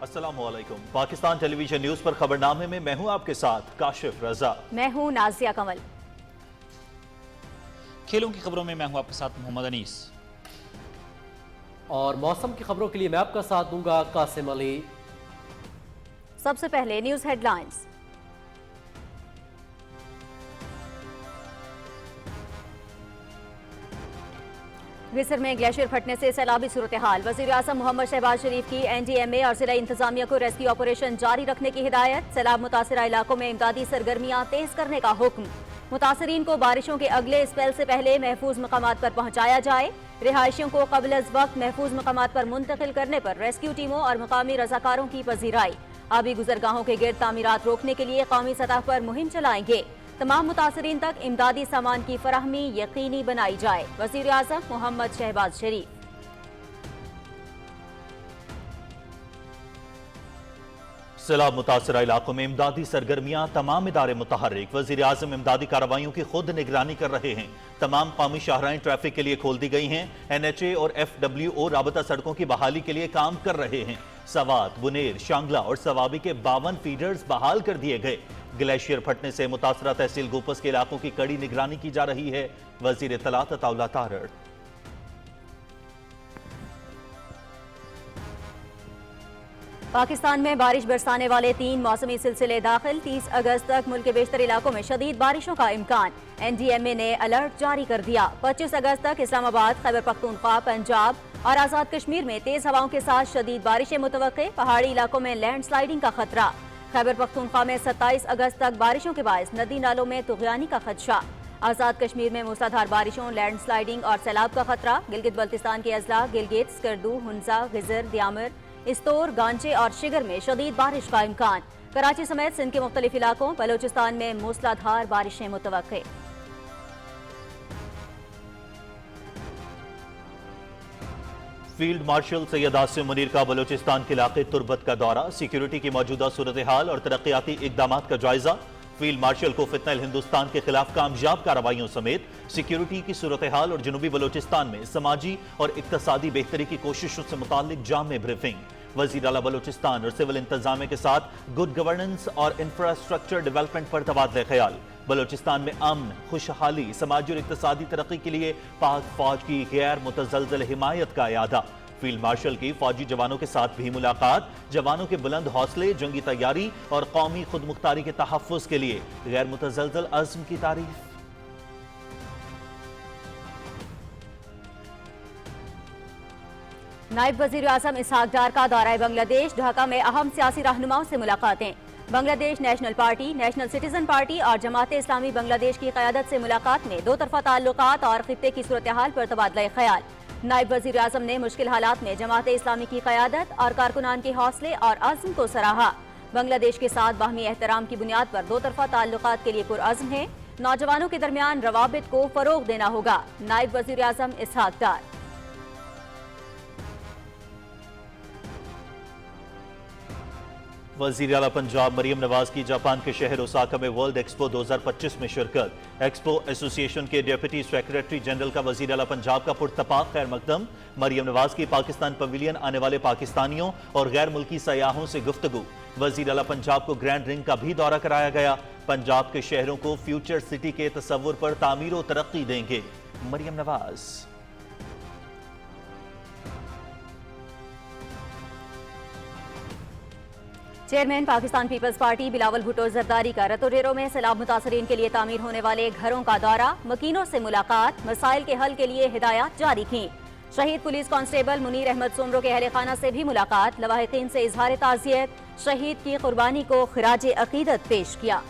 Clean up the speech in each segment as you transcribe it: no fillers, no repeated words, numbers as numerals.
السلام علیکم۔ پاکستان ٹیلی vision news پر خبرنامے میں میں ہوں آپ کے ساتھ کاشف رضا۔ میں ہوں نازیہ کمل۔ کھیلوں کی خبروں میں میں ہوں آپ کے ساتھ محمد انیس۔ اور موسم کی خبروں کے لیے میں آپ کا ساتھ دوں گا قاسم علی۔ سب سے پہلے نیوز ہیڈ لائنز۔ گسر میں گلیشیئر پھٹنے سے سیلابی صورتحال، وزیر اعظم محمد شہباز شریف کی این ڈی ایم اے اور ضلع انتظامیہ کو ریسکیو آپریشن جاری رکھنے کی ہدایت، سیلاب متاثرہ علاقوں میں امدادی سرگرمیاں تیز کرنے کا حکم، متاثرین کو بارشوں کے اگلے اسپیل سے پہلے محفوظ مقامات پر پہنچایا جائے، رہائشیوں کو قبل از وقت محفوظ مقامات پر منتقل کرنے پر ریسکیو ٹیموں اور مقامی رضاکاروں کی پذیرائی، آبی گزرگاہوں کے گرد تعمیرات روکنے کے لیے قومی سطح پر مہم چلائیں گے، تمام متاثرین تک امدادی سامان کی فراہمی یقینی بنائی جائے، وزیر اعظم محمد شہباز شریف۔ سیلاب متاثرہ علاقوں میں امدادی سرگرمیاں، تمام ادارے متحرک، وزیر اعظم امدادی کارروائیوں کی خود نگرانی کر رہے ہیں، تمام قومی شاہراہیں ٹریفک کے لیے کھول دی گئی ہیں، این ایچ اے اور ایف ڈبلیو او رابطہ سڑکوں کی بحالی کے لیے کام کر رہے ہیں، سوات، بنیر، شانگلہ اور سوابی کے 52 فیڈرز بحال کر دیے گئے، گلیشیئر پھٹنے سے متاثرہ تحصیل گوپس کے علاقوں کی کڑی نگرانی کی جا رہی ہے، وزیر اطلاعات عطا اللہ تارڑ۔ پاکستان میں بارش برسانے والے 3 موسمی سلسلے داخل، 30 اگست تک ملک کے بیشتر علاقوں میں شدید بارشوں کا امکان، این ڈی ایم اے نے الرٹ جاری کر دیا، 25 اگست تک اسلام آباد، خیبر پختونخوا، پنجاب اور آزاد کشمیر میں تیز ہواؤں کے ساتھ شدید بارشیں متوقع، پہاڑی علاقوں میں لینڈ سلائیڈنگ کا خطرہ، خیبر پختونخوا میں 27 اگست تک بارشوں کے باعث ندی نالوں میں طغیانی کا خدشہ، آزاد کشمیر میں موسلادھار بارشوں، لینڈ سلائیڈنگ اور سیلاب کا خطرہ، گلگت بلتستان کے اضلاع گلگت، سکردو، ہنزا، غزر، دیامر، استور، گانچے اور شگر میں شدید بارش کا امکان، کراچی سمیت سندھ کے مختلف علاقوں، بلوچستان میں موسلادھار بارشیں متوقع۔ فیلڈ مارشل سید عاصم منیر کا بلوچستان کے علاقے تربت کا دورہ، سیکیورٹی کی موجودہ صورتحال اور ترقیاتی اقدامات کا جائزہ، فیلڈ مارشل کو فتنہ الہندوستان کے خلاف کامیاب کارروائیوں سمیت سیکیورٹی کی صورتحال اور جنوبی بلوچستان میں سماجی اور اقتصادی بہتری کی کوششوں سے متعلق جامع بریفنگ، وزیر اعلیٰ بلوچستان اور سول انتظامیہ کے ساتھ گڈ گورننس اور انفراسٹرکچر ڈیولپمنٹ پر تبادلہ خیال، بلوچستان میں امن، خوشحالی، سماجی اور اقتصادی ترقی کے لیے پاک فوج کی غیر متزلزل حمایت کا اعادہ، فیلڈ مارشل کی فوجی جوانوں کے ساتھ بھی ملاقات، جوانوں کے بلند حوصلے، جنگی تیاری اور قومی خود مختاری کے تحفظ کے لیے غیر متزلزل عزم کی تعریف۔ نائب وزیر اعظم اسحاق ڈار کا دورہ بنگلہ دیش، ڈھاکہ میں اہم سیاسی رہنماؤں سے ملاقاتیں، بنگلہ دیش national party, national citizen party اور جماعت اسلامی بنگلہ دیش کی قیادت سے ملاقات میں دو طرفہ تعلقات اور خطے کی صورتحال پر تبادلہ خیال، نائب وزیر اعظم نے مشکل حالات میں جماعت اسلامی کی قیادت اور کارکنان کے حوصلے اور عزم کو سراہا، بنگلہ دیش کے ساتھ باہمی احترام کی بنیاد پر دو طرفہ تعلقات کے لیے پرعزم ہیں، نوجوانوں کے درمیان روابط کو فروغ دینا ہوگا، نائب وزیر اعظم اسحاق ڈار۔ وزیر اعلیٰ پنجاب مریم نواز کی جاپان کے شہر اوساکا میں ورلڈ ایکسپو 2025 میں شرکت، ایکسپو ایسوسی ایشن کے ڈیپٹی سیکریٹری جنرل کا وزیر اعلیٰ پنجاب کا پرتپاک خیر مقدم، مریم نواز کی پاکستان پویلین آنے والے پاکستانیوں اور غیر ملکی سیاحوں سے گفتگو، وزیر اعلیٰ پنجاب کو گرینڈ رنگ کا بھی دورہ کرایا گیا، پنجاب کے شہروں کو فیوچر سٹی کے تصور پر تعمیر و ترقی دیں گے، مریم نواز۔ چیئرمین پاکستان پیپلز پارٹی بلاول بھٹو زرداری کا رتو ڈیرو میں سیلاب متاثرین کے لیے تعمیر ہونے والے گھروں کا دورہ، مکینوں سے ملاقات، مسائل کے حل کے لیے ہدایات جاری کیں، شہید پولیس کانسٹیبل منیر احمد سومرو کے اہل خانہ سے بھی ملاقات، لواحقین سے اظہار تعزیت، شہید کی قربانی کو خراج عقیدت پیش کیا۔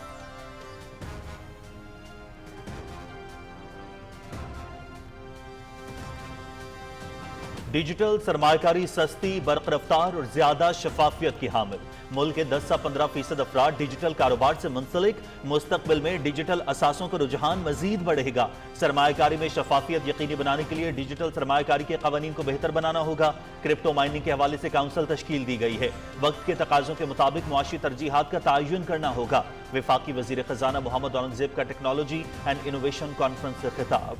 ڈیجیٹل سرمایہ کاری سستی، برق رفتار اور زیادہ شفافیت کی حامل، ملک کے 10 سے 15% افراد ڈیجیٹل کاروبار سے منسلک، مستقبل میں ڈیجیٹل اثاثوں کا رجحان مزید بڑھے گا، سرمایہ کاری میں شفافیت یقینی بنانے کے لیے ڈیجیٹل سرمایہ کاری کے قوانین کو بہتر بنانا ہوگا، کرپٹو مائننگ کے حوالے سے کونسل تشکیل دی گئی ہے، وقت کے تقاضوں کے مطابق معاشی ترجیحات کا تعین کرنا ہوگا، وفاقی وزیر خزانہ محمد اورنگزیب کا ٹیکنالوجی اینڈ انوویشن کانفرنس سے خطاب۔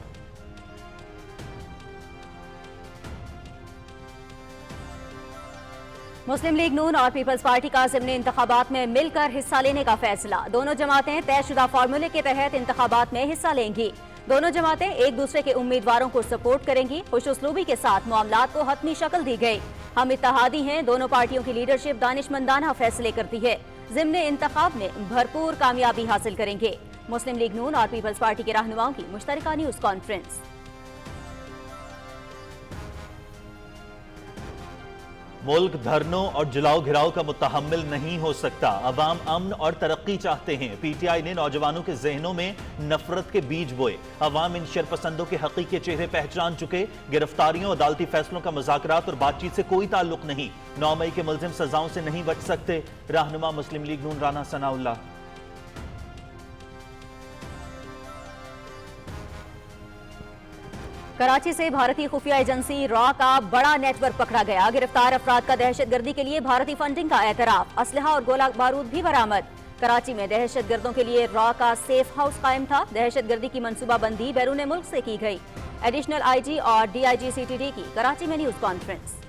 मुस्लिम लीग नून और पीपल्स पार्टी का ज़िमनी इंतखाबात में मिलकर हिस्सा लेने का फैसला। दोनों जमातें तयशुदा फार्मूले के तहत इंतखाबात में हिस्सा लेंगी। दोनों जमातें एक दूसरे के उम्मीदवारों को सपोर्ट करेंगी। खुशउस्लूबी के साथ मामलात को हतमी शक्ल दी गई। हम इत्तेहादी हैं। दोनों पार्टियों की लीडरशिप दानिशमंदाना फैसले करती है। ज़िमनी इंतखाब में भरपूर कामयाबी हासिल करेंगे। मुस्लिम लीग नून और पीपल्स पार्टी के रहनुमाओं की मुश्तरका न्यूज़ कॉन्फ्रेंस। मुल्क धरनों और जलाओ घिराव का मुतहम्मिल नहीं हो सकता। अवाम अमन और तरक्की चाहते हैं। पीटीआई ने नौजवानों के जहनों में नफरत के बीज बोए। अवाम इन शरपसंदों के हकीकी चेहरे पहचान चुके। गिरफ्तारियों, अदालती फैसलों का मुज़ाकरात और बातचीत से कोई ताल्लुक नहीं। 9 मई के मुल्जिम सजाओं से नहीं बच सकते। रहनुमा मुस्लिम लीग नून राना सनाउल्लाह। कराची से भारतीय खुफिया एजेंसी रॉ का बड़ा नेटवर्क पकड़ा गया। गिरफ्तार अफराद का दहशतगर्दी के लिए भारतीय फंडिंग का एतराफ। असलहा और गोला बारूद भी बरामद। कराची में दहशतगर्दों के लिए रॉ का सेफ हाउस कायम था। दहशतगर्दी की मंसूबाबंदी बैरून मुल्क से की गई। एडिशनल आईजी और डीआईजी सीटीडी की कराची में न्यूज कॉन्फ्रेंस।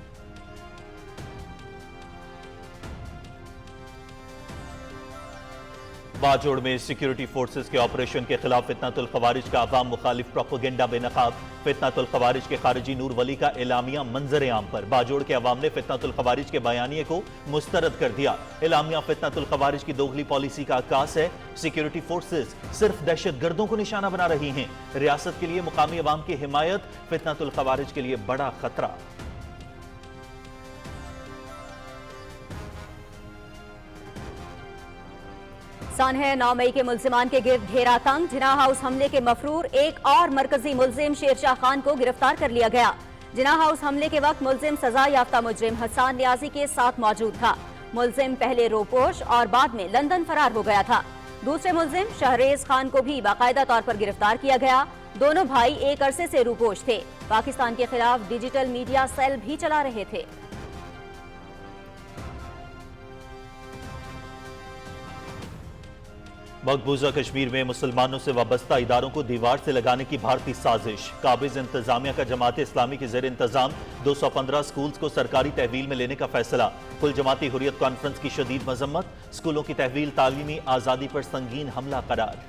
बाजोड़ में सिक्योरिटी फोर्सेस के ऑपरेशन के खिलाफ फितनतुल खवारिज का अवाम मुखालिफ प्रोपेगेंडा बेनकाब। फितनतुल खवारिज के खारिजी नूर वली का एलामिया मंजर आम पर। बाजोड़ के अवाम ने फितनतुल खवारिज के बयानिए को मुस्तरद कर दिया। एलामिया फितनतुल खवारिज की दोगली पॉलिसी का अक्कास है। सिक्योरिटी फोर्सेस सिर्फ दहशत गर्दों को निशाना बना रही हैं। रियासत के लिए मुकामी अवाम की हिमायत फितनतुल खवारिज के लिए बड़ा खतरा। सन है 9 मई के मुल्जिमान के गिर्द घेरा तंग। जिना हाउस हमले के मफरूर एक और मरकजी मुल्जिम शेरशाह खान को गिरफ्तार कर लिया गया। जिना हाउस हमले के वक्त मुल्जिम सजा याफ्ता मुजरिम हसन नियाजी के साथ मौजूद था। मुल्जिम पहले रोपोश और बाद में लंदन फरार हो गया था। दूसरे मुल्जिम शहरेज खान को भी बाकायदा तौर पर गिरफ्तार किया गया। दोनों भाई एक अरसे से रूपोश थे। पाकिस्तान के खिलाफ डिजिटल मीडिया सेल भी चला रहे थे। मकबूजा कश्मीर में मुसलमानों से वाबस्ता इदारों को दीवार से लगाने की भारतीय साजिश। काबिज इंतजामिया का जमात इस्लामी के ज़ेर इंतजाम 215 स्कूल्स को सरकारी तहवील में लेने का फैसला। कुल जमाती हुर्रियत कॉन्फ्रेंस की शदीद मजम्मत। स्कूलों की तहवील तालीमी आज़ादी पर संगीन हमला करार।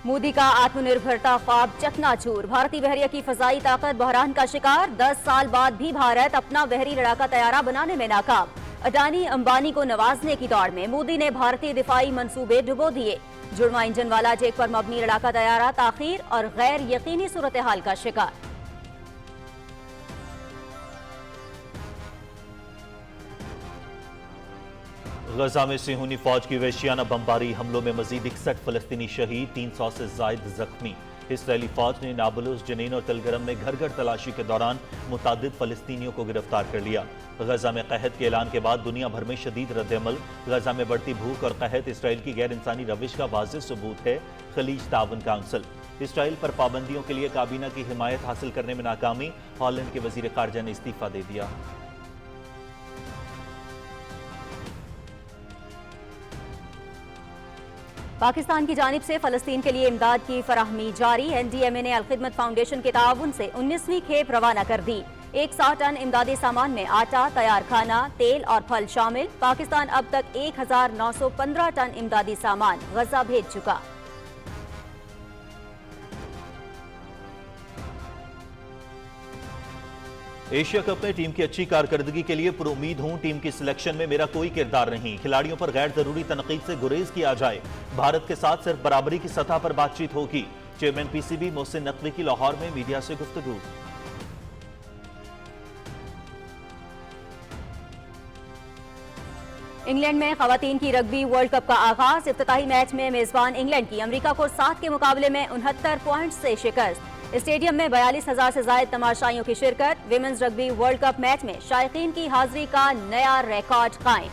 मोदी का आत्मनिर्भरता ख्वाब चकनाचूर। भारतीय बहरिया की फजाई ताकत बहरान का शिकार। 10 साल बाद भी भारत अपना बहरी लड़ाका तैयारा बनाने में नाकाम। अडानी अंबानी को नवाजने की दौड़ में मोदी ने भारतीय दिफाई मंसूबे डुबो दिए। जुड़वा इंजन वाला जेट पर मबनी लड़ाका तैयारा ताखीर और गैर यकीनी सूरत हाल का शिकार। गजा में सिहूनी फौज की वहशियाना बमबारी हमलों में मजीद 61 फलस्तीनी शहीद, 300 से जायद जख्मी। इसराइली फौज ने नाबलुस, जनीन और तलगरम में घर घर तलाशी के दौरान मुतादिद फलस्तीनियों को गिरफ्तार कर लिया। गजा में कहत के ऐलान के बाद दुनिया भर में शदीद रद्दअमल। गजा में बढ़ती भूख और कहत इसराइल की गैर इंसानी रविश का वाज़ेह सबूत है। खलीज तावन काउंसिल इसराइल पर पाबंदियों के लिए काबीना की हिमायत हासिल करने में नाकामी। हॉलैंड के वजीर खारजा ने इस्तीफा दे दिया। पाकिस्तान की जानिब से फलस्तीन के लिए इमदाद की फराहमी जारी। एनडीएमए ने अलखिदमत फाउंडेशन के ताउन से 19वीं खेप रवाना कर दी। 100 टन इमदादी सामान में आटा, तैयार खाना, तेल और फल शामिल। पाकिस्तान अब तक 1915 टन इमदादी सामान गजा भेज चुका। एशिया कप में टीम की अच्छी कारकर्दगी के लिए पुरुमीद हूं। टीम की सिलेक्शन में मेरा कोई किरदार नहीं। खिलाड़ियों पर गैर जरूरी तनकीद से गुरेज किया जाए। भारत के साथ सिर्फ बराबरी की सतह पर बातचीत होगी। चेयरमैन पीसीबी मोहसिन नकवी की लाहौर में मीडिया से गुफ्तगू। इंग्लैंड में खवातीन की रग्बी वर्ल्ड कप का आगाज। इफ्तिताही मैच में मेजबान इंग्लैंड की अमेरिका को 7 के मुकाबले में 69 पॉइंट्स से शिकस्त। स्टेडियम में 42,000 से ज्यादा तमाशाइयों की शिरकत। Women's rugby world cup match में शायकीन की हाजिरी का नया रिकॉर्ड कायम।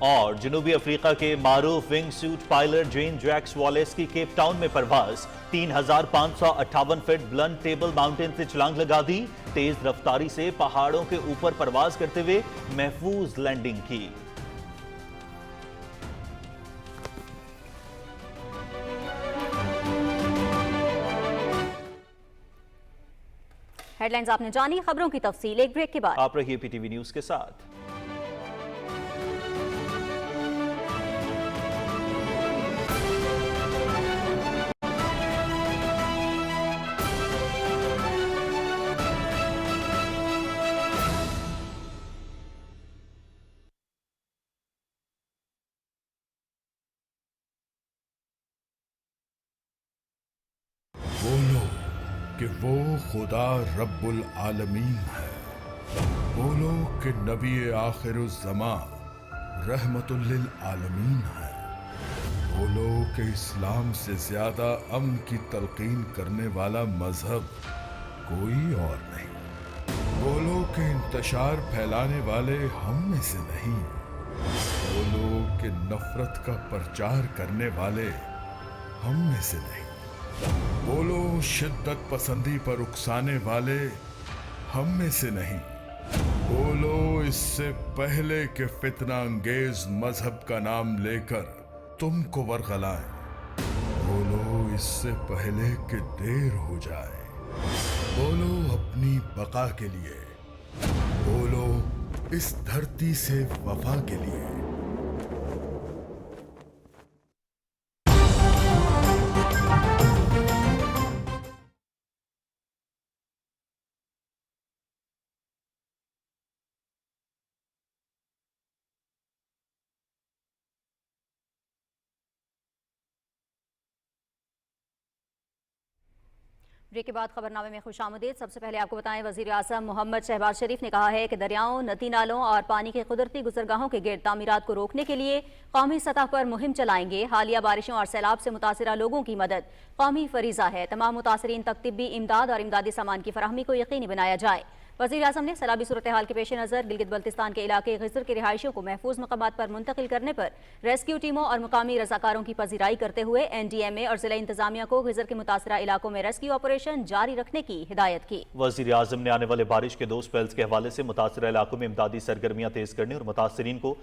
और जनूबी अफ्रीका के मारूफ विंग सूट पायलट जेन जैक्स वॉलेस की केप टाउन में परवाज। 3,558 फीट ब्लंट टेबल माउंटेन से छलांग लगा दी। तेज रफ्तारी से पहाड़ों के ऊपर परवाज करते हुए महफूज लैंडिंग की। हेडलाइंस आपने जानी, खबरों की तफसील एक ब्रेक के बाद। आप रहिए PTV न्यूज के साथ। बोलो कि वो खुदा रब्बुल आलमीन है। बोलो कि नबी आखिरुज़्ज़मा रहमतुल लिल आलमीन है। बोलो कि इस्लाम से ज्यादा अमन की तलकीन करने वाला मजहब कोई और नहीं। बोलो कि इंतशार फैलाने वाले हम में से नहीं। बोलो कि नफरत का प्रचार करने वाले हम में से नहीं। बोलो शिद्दत पसंदी पर उकसाने वाले हम में से नहीं। बोलो इससे पहले कि फितना अंगेज मजहब का नाम लेकर तुमको वरगलाएं। बोलो इससे पहले कि देर हो जाए। बोलो अपनी बका के लिए। बोलो इस धरती से वफा के लिए। ब्रेक के बाद खबरनामे में खुशामदीद। सबसे पहले आपको बताएं, वजीर आज़म मोहम्मद शहबाज शरीफ ने कहा है कि दरियाओं, नदी नालों और पानी के कुदरती गुजरगाहों के गिर्द तामीरात को रोकने के लिए कौमी सतह पर मुहिम चलाएंगे। हालिया बारिशों और सैलाब से मुतासरा लोगों की मदद कौमी फरीजा है। तमाम मुतासरीन तक तिब्बी इमदाद और इमदादी सामान की फराहमी को यकीनी बनाया जाए। वज़ीर आज़म ने सैलाबी सूरत हाल के पेश नज़र गिलगित बल्तिस्तान के इलाके गिज़र के रिहायशियों को महफूज मकामात पर मुंतकिल करने पर रेस्क्यू टीमों और मुकामी रज़ाकारों की पजीराई करते हुए NDMA और ज़िला इंतजामिया को गिज़र के मुतासरा इलाकों में रेस्क्यू ऑपरेशन जारी रखने की हिदायत की। वज़ीर आज़म ने आने वाले बारिश के 2 स्पेल्स के हवाले से मुतासरा इलाकों में इमदादी सरगर्मियाँ तेज़ करने और मुतासरीन को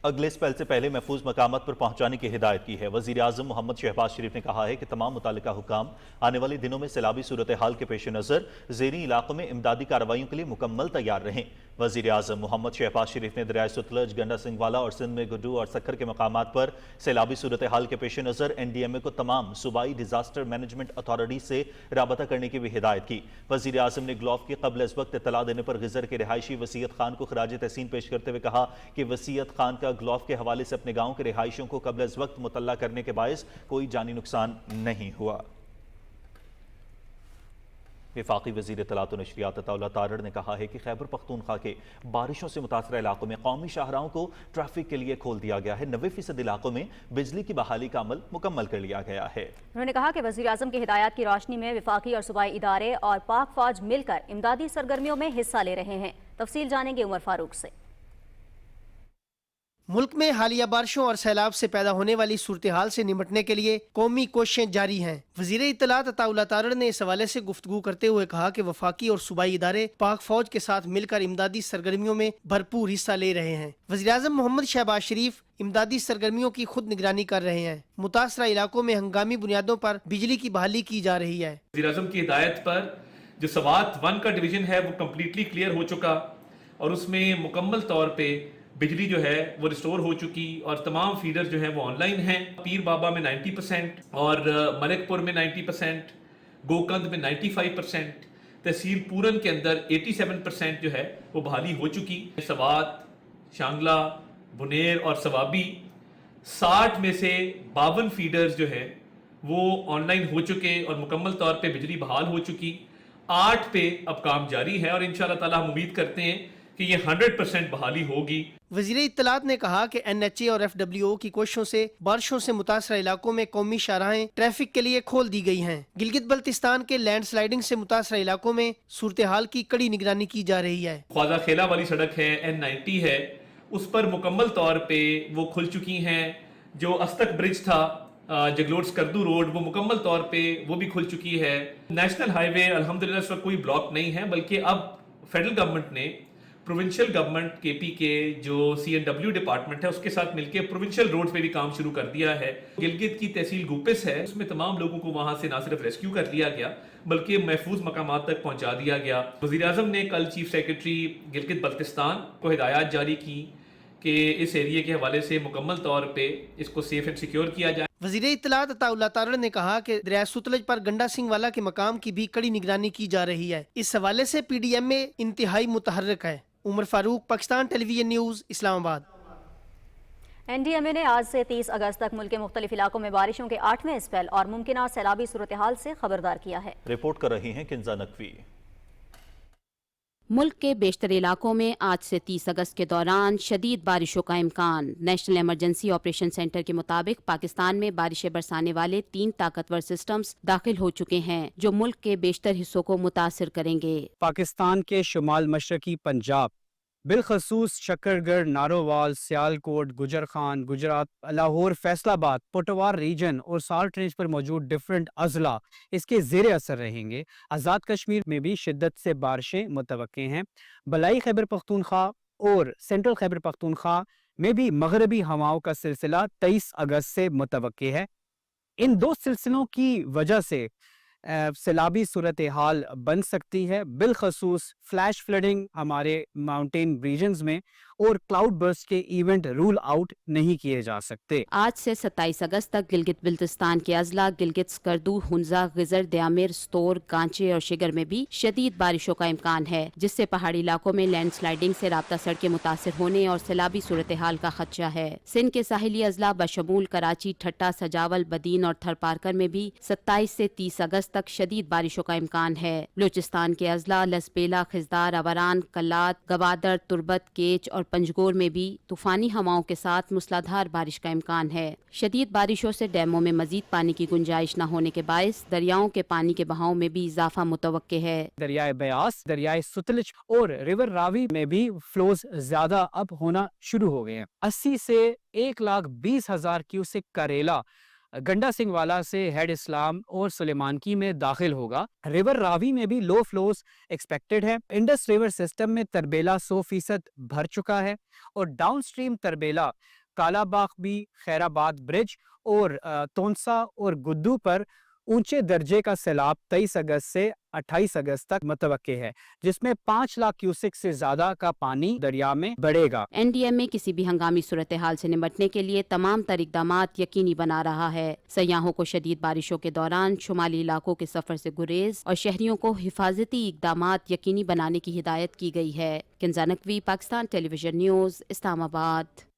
अगले स्पेल से पहले महफूज मकामात पर पहुंचाने की हिदायत की है। वज़ीर आज़म मोहम्मद शहबाज शरीफ ने कहा है कि तमाम मुतालिका हुकाम आने वाले दिनों में सैलाबी सूरत हाल के पेश नज़र ज़ेरी इलाकों में इमदादी कार्रवाइयों के लिए मुकम्मल तैयार रहें। वज़ीर आज़म मोहम्मद शहबाज शरीफ ने दरियाए सतलज, गंडा सिंहवाला और सिंध में गुड्डू और सक्खर के मकामात पर सैलाबी सूरत हाल के पेश नज़र NDMA को तमाम सूबाई डिजास्टर मैनेजमेंट अथॉरिटी से राबता करने की भी हिदायत की। वज़ीर आज़म ने ग्लोफ की कबल इस वक्त इत्तला देने पर गिज़र के रिहायशी वसीयत खान को खराज तहसीन पेश करते हुए कहा कि वसीयत खान का ग्लोफ के हवाले से अपने गाँव के रिहायशियों को कबल इस वक्त मुतल्ला करने के बायस कोई जानी नुकसान नहीं हुआ। वफाकी वज़ीर इत्तलात व नशरियात अताउल्लाह तारड़ ने कहा है कि खैबर पख्तूनख्वा के बारिशों से मुतासरा इलाकों में कौमी शाहराहों को ट्रैफिक के लिए खोल दिया गया है। 90% इलाकों में बिजली की बहाली का अमल मुकम्मल कर लिया गया है। उन्होंने कहा कि वज़ीर आज़म की हिदायत की रोशनी में वफाकी और सूबाई इदारे और पाक फौज मिलकर इमदादी सरगर्मियों में हिस्सा ले रहे हैं। तफसील जानेंगे उमर फारूक से। मुल्क में हालिया बारिशों और सैलाब से पैदा होने वाली सूरत हाल से निपटने के लिए कौमी कोशिशें जारी हैं। वज़ीर इत्तलात अताउल्लाह तारड़ ने इस हवाले से गुफ्तगू करते हुए कहा कि वफाकी और सूबाई इदारे पाक फौज के साथ मिलकर इमदादी सरगर्मियों में भरपूर हिस्सा ले रहे हैं। वज़ीर आज़म मोहम्मद शहबाज शरीफ इमदादी सरगर्मियों की खुद निगरानी कर रहे हैं। मुतासरा इलाकों में हंगामी बुनियादों पर बिजली की बहाली की जा रही है। वज़ीर आज़म की हिदायत पर जो सवात 1 का डिवीजन है वो कम्प्लीटली क्लियर हो चुका और उसमें मुकम्मल तौर पे बिजली जो है वो रिस्टोर हो चुकी और तमाम फीडर जो है वो ऑनलाइन हैं। पीर बाबा में 90% और मलिकपुर में 90%, गोकंद में 95%, तहसील पूरन के अंदर 87% जो है वो बहाली हो चुकी। सवात, शांगला, बुनेर और सवाबी 60 में से 52 फीडर्स जो है वो ऑनलाइन हो चुके और मुकम्मल तौर पे बिजली बहाल हो चुकी। 8 पे अब काम जारी है और इंशाअल्लाह ताला हम उम्मीद करते हैं कि ये 100% बहाली होगी। वज़ीर इत्तलात ने कहा कि NHA और FWO की कोशिशों से बारिशों से मुतासरा इलाकों में कौमी शाहराहें ट्रैफिक के लिए खोल दी गई हैं। गिलगित बल्तिस्तान के लैंड स्लाइडिंग से मुतासरा इलाकों में सूरत हाल की कड़ी निगरानी की जा रही है। ख्वाजा खेला वाली सड़क है, N90 है, उस पर मुकम्मल तौर पे वो खुल चुकी हैं। जो अस्तक ब्रिज था जगलोट स्कर्दू रोड वो मुकम्मल तौर पे वो भी खुल चुकी है। नेशनल हाईवे अल्हम्दुलिल्लाह इस वक्त कोई ब्लॉक नहीं है, बल्कि अब फेडरल गवर्नमेंट ने प्रोविंशियल गवर्नमेंट केपी के जो CNW डिपार्टमेंट है उसके साथ मिलकर प्रोविंशियल रोड पे भी काम शुरू कर दिया है। गिलगित की तहसील गुपिस है, उसमें तमाम लोगों को वहां से ना सिर्फ रेस्क्यू कर लिया गया बल्कि महफूज मकामात तक पहुंचा दिया गया। वज़ीर आज़म ने कल चीफ सेक्रेटरी गिलगित बल्तिस्तान को हिदायत जारी की कि इस एरिया के हवाले से मुकम्मल तौर पे इसको सेफ एंड सिक्योर किया जाए। वज़ीर इत्तलात अताउल्लाह तारड़ ने कहा कि दरिया सुतलज पर गंडा सिंह वाला के मकाम की भी कड़ी निगरानी की जा रही है। इस हवाले से PDMA इंतहाई मुतहर्रिक है। Umar Farooq, Pakistan television news, Islamabad. NDMA ने आज से 30 अगस्त तक मुल्क के मुख्तलिफ इलाकों में बारिशों के 8वें स्पेल और मुमकिन सैलाबी सूरत हाल से खबरदार किया है। रिपोर्ट कर रही हैं किंजा नकवी। मुल्क के बेशतर इलाकों में आज से 30 अगस्त के दौरान शदीद बारिशों का इम्कान। नेशनल इमरजेंसी ऑपरेशन सेंटर के मुताबिक पाकिस्तान में बारिशें बरसाने वाले 3 ताकतवर सिस्टम्स दाखिल हो चुके हैं जो मुल्क के बेशतर हिस्सों को मुतासिर करेंगे। पाकिस्तान के शुमाल मशरकी पंजाब, बिलखसूस शकरगढ़, नारोवाल, सियालकोट, गुजर खान, गुजरात, लाहौर, फैसलाबाद, पोटवार रीजन और साल्ट रेंज पर मौजूद डिफरेंट अजला इसके ज़ेर असर रहेंगे। आज़ाद कश्मीर में भी शिद्दत से बारिशें मुतवक्के हैं। बलाई खैबर पख्तूनख्वा और सेंट्रल खैबर पख्तूनख्वा में भी मगरबी हवाओं का सिलसिला 23 अगस्त से मुतवक्के है। इन दो सिलसिलों की वजह से सैलाबी सूरत हाल बन सकती है, बिलखसूस फ्लैश फ्लडिंग हमारे माउंटेन रीजन्स में, और क्लाउड बर्स्ट के इवेंट रूल आउट नहीं किए जा सकते। आज से 27 अगस्त तक गिलगित बिल्तिस्तान के अजला गिलगित, स्कर्दू, हुंजा, गिजर, दयामिर, स्तोर, गांचे और शिगर में भी शदीद बारिशों का इम्कान है, जिससे पहाड़ी इलाकों में लैंड स्लाइडिंग से राब्ता सड़कें मुतासिर होने और सैलाबी सूरत हाल का खदशा है। सिंध के साहिली अजला बशमूल कराची, ठट्टा, सजावल, बदीन और थरपारकर में भी 27 से 30 अगस्त तक शदीद बारिशों का इम्कान है। बलूचिस्तान के अजला लसबेला, खिजदार, अवरान, कल्लात, गवादर, तुर्बत, केच और पंजगोर में भी तूफानी हवाओं के साथ मूसलाधार बारिश का इम्कान है। शदीद बारिशों से डैमों में मजीद पानी की गुंजाइश न होने के बायस दरियाओं के पानी के बहाव में भी इजाफा मुतवक्के है। दरियाए ब्यास, दरियाए सुतलज और रिवर रावी में भी फ्लोज ज्यादा अब होना शुरू हो गए हैं। 80 से 1,20,000 क्यूसेक करेला गंडा सिंह वाला से हेड इस्लाम और सुलेमानकी में दाखिल होगा। रिवर रावी में भी लो फ्लोज एक्सपेक्टेड है। इंडस रिवर सिस्टम में तरबेला 100% भर चुका है और डाउन स्ट्रीम तरबेला कालाबाग भी, खैराबाद ब्रिज और तोनसा और गुद्दू पर ऊंचे दर्जे का सैलाब 23 अगस्त से 28 अगस्त तक मुतवक्के है, जिसमें 5 लाख क्यूसेक से ज्यादा का पानी दरिया में बढ़ेगा। NDMA किसी भी हंगामी सूरत हाल से निपटने के लिए तमाम तर इक़दामात यकीनी बना रहा है। सयाहों को शदीद बारिशों के दौरान शुमाली इलाकों के सफर से गुरेज और शहरियों को हिफाजती इक़दामात यकीनी बनाने की हिदायत की गई है। Kinza Naqvi, Pakistan television news, Islamabad.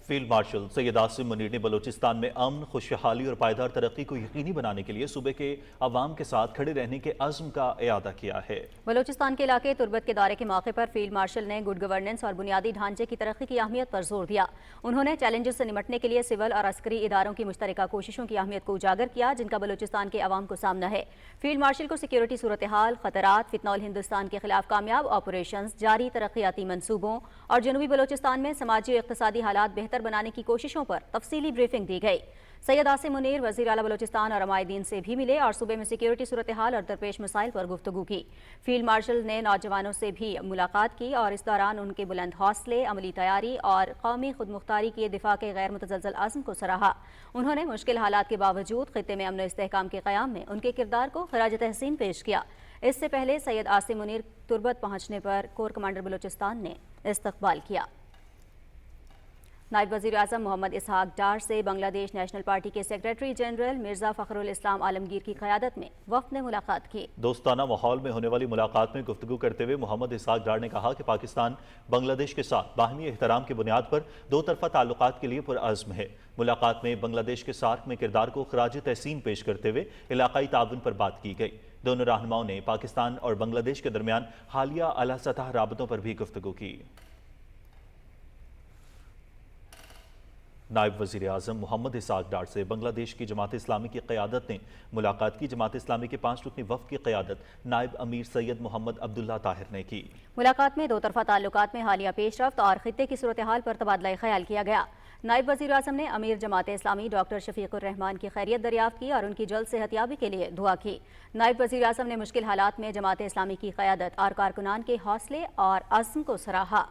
Field marshal Syed Asim Munir ने बलूचिस्तान में अमन, खुशहाली और पायदार तरक्की को यकीनी बनाने के लिए सूबे के अवाम के साथ खड़े रहने के अज़्म का इयादा किया है। बलूचिस्तान के इलाके तुर्बत के दौरे के मौके पर फील्ड मार्शल ने गुड गवर्नेंस और बुनियादी ढांचे की तरक्की की अहमियत पर जोर दिया। उन्होंने चैलेंजेस से निपटने के लिए सिविल और अस्करी इदारों की मुश्तरका कोशिशों की अहमियत को उजागर किया, जिनका बलूचिस्तान के अवाम को सामना है। फील्ड मार्शल को सिक्योरिटी सूरत हाल, खतरात, फितनौल हिंदुस्तान के खिलाफ कामयाब ऑपरेशन, जारी तरक्याती मनसूबों और जनूबी बलूचिस्तान में समाजी और इक़्तिसादी हालात बेहतर बनाने की कोशिशों पर तफसीली ब्रीफिंग दी गई। सैयद आसिम मुनीर वज़ीर आला बलूचिस्तान और अमायदीन से भी मिले और सूबे में सिक्योरिटी सूरत हाल और दरपेश मसाइल पर गुफ्तगू की। फील्ड मार्शल ने नौजवानों से भी मुलाकात की और इस दौरान उनके बुलंद हौसले, अमली तैयारी और कौमी खुदमुख्तारी के दिफा के गैर मुतज़लज़ल अज़्म को सराहा। उन्होंने मुश्किल हालात के बावजूद खित्ते में अमन और इस्तेहकाम के क़याम में उनके किरदार को खराज तहसीन पेश किया। इससे पहले सैयद आसिम मुनीर तुर्बत पहुँचने पर कोर कमांडर बलूचिस्तान ने इस्तकबाल किया। नायब वज़ीर आज़म मोहम्मद इसहाक डार से बांग्लादेश नेशनल पार्टी के सेक्रेटरी जनरल मिर्ज़ा फ़खरुल इस्लाम आलमगीर की क़यादत में वफ़द ने मुलाकात की। दोस्ताना माहौल में होने वाली मुलाकात में गुफ्तगू करते हुए मोहम्मद इसहाक डार ने कहा कि पाकिस्तान बांग्लादेश के साथ बाहमी एहतराम की बुनियाद पर दो तरफ़ा ताल्लुकात के लिए पुरअज़्म है। मुलाकात में बांग्लादेश के सार्क में किरदार को खराज तहसीन पेश करते हुए इलाकाई ताउन पर बात की गई। दोनों रहनुमाओं ने पाकिस्तान और बांग्लादेश के दरमियान हालिया आला सतह राबतों पर भी गुफ्तगू की। نائب وزیر اعظم محمد اسحاق ڈار سے بنگلہ دیش کی جماعت اسلامی کی قیادت نے ملاقات کی۔ جماعت اسلامی کے 5 رکنی وفد کی قیادت نائب امیر سید محمد عبداللہ طاہر نے کی۔ ملاقات میں دو طرفہ تعلقات میں حالیہ پیش رفت اور خطے کی صورتحال پر تبادلہ خیال کیا گیا۔ نائب وزیر اعظم نے امیر جماعت اسلامی ڈاکٹر شفیق الرحمان کی خیریت دریافت کی اور ان کی جلد صحت یابی کے لیے دعا کی۔ نائب وزیر اعظم نے مشکل حالات میں جماعت اسلامی کی قیادت اور کارکنان کے حوصلے اور عزم کو سراہا۔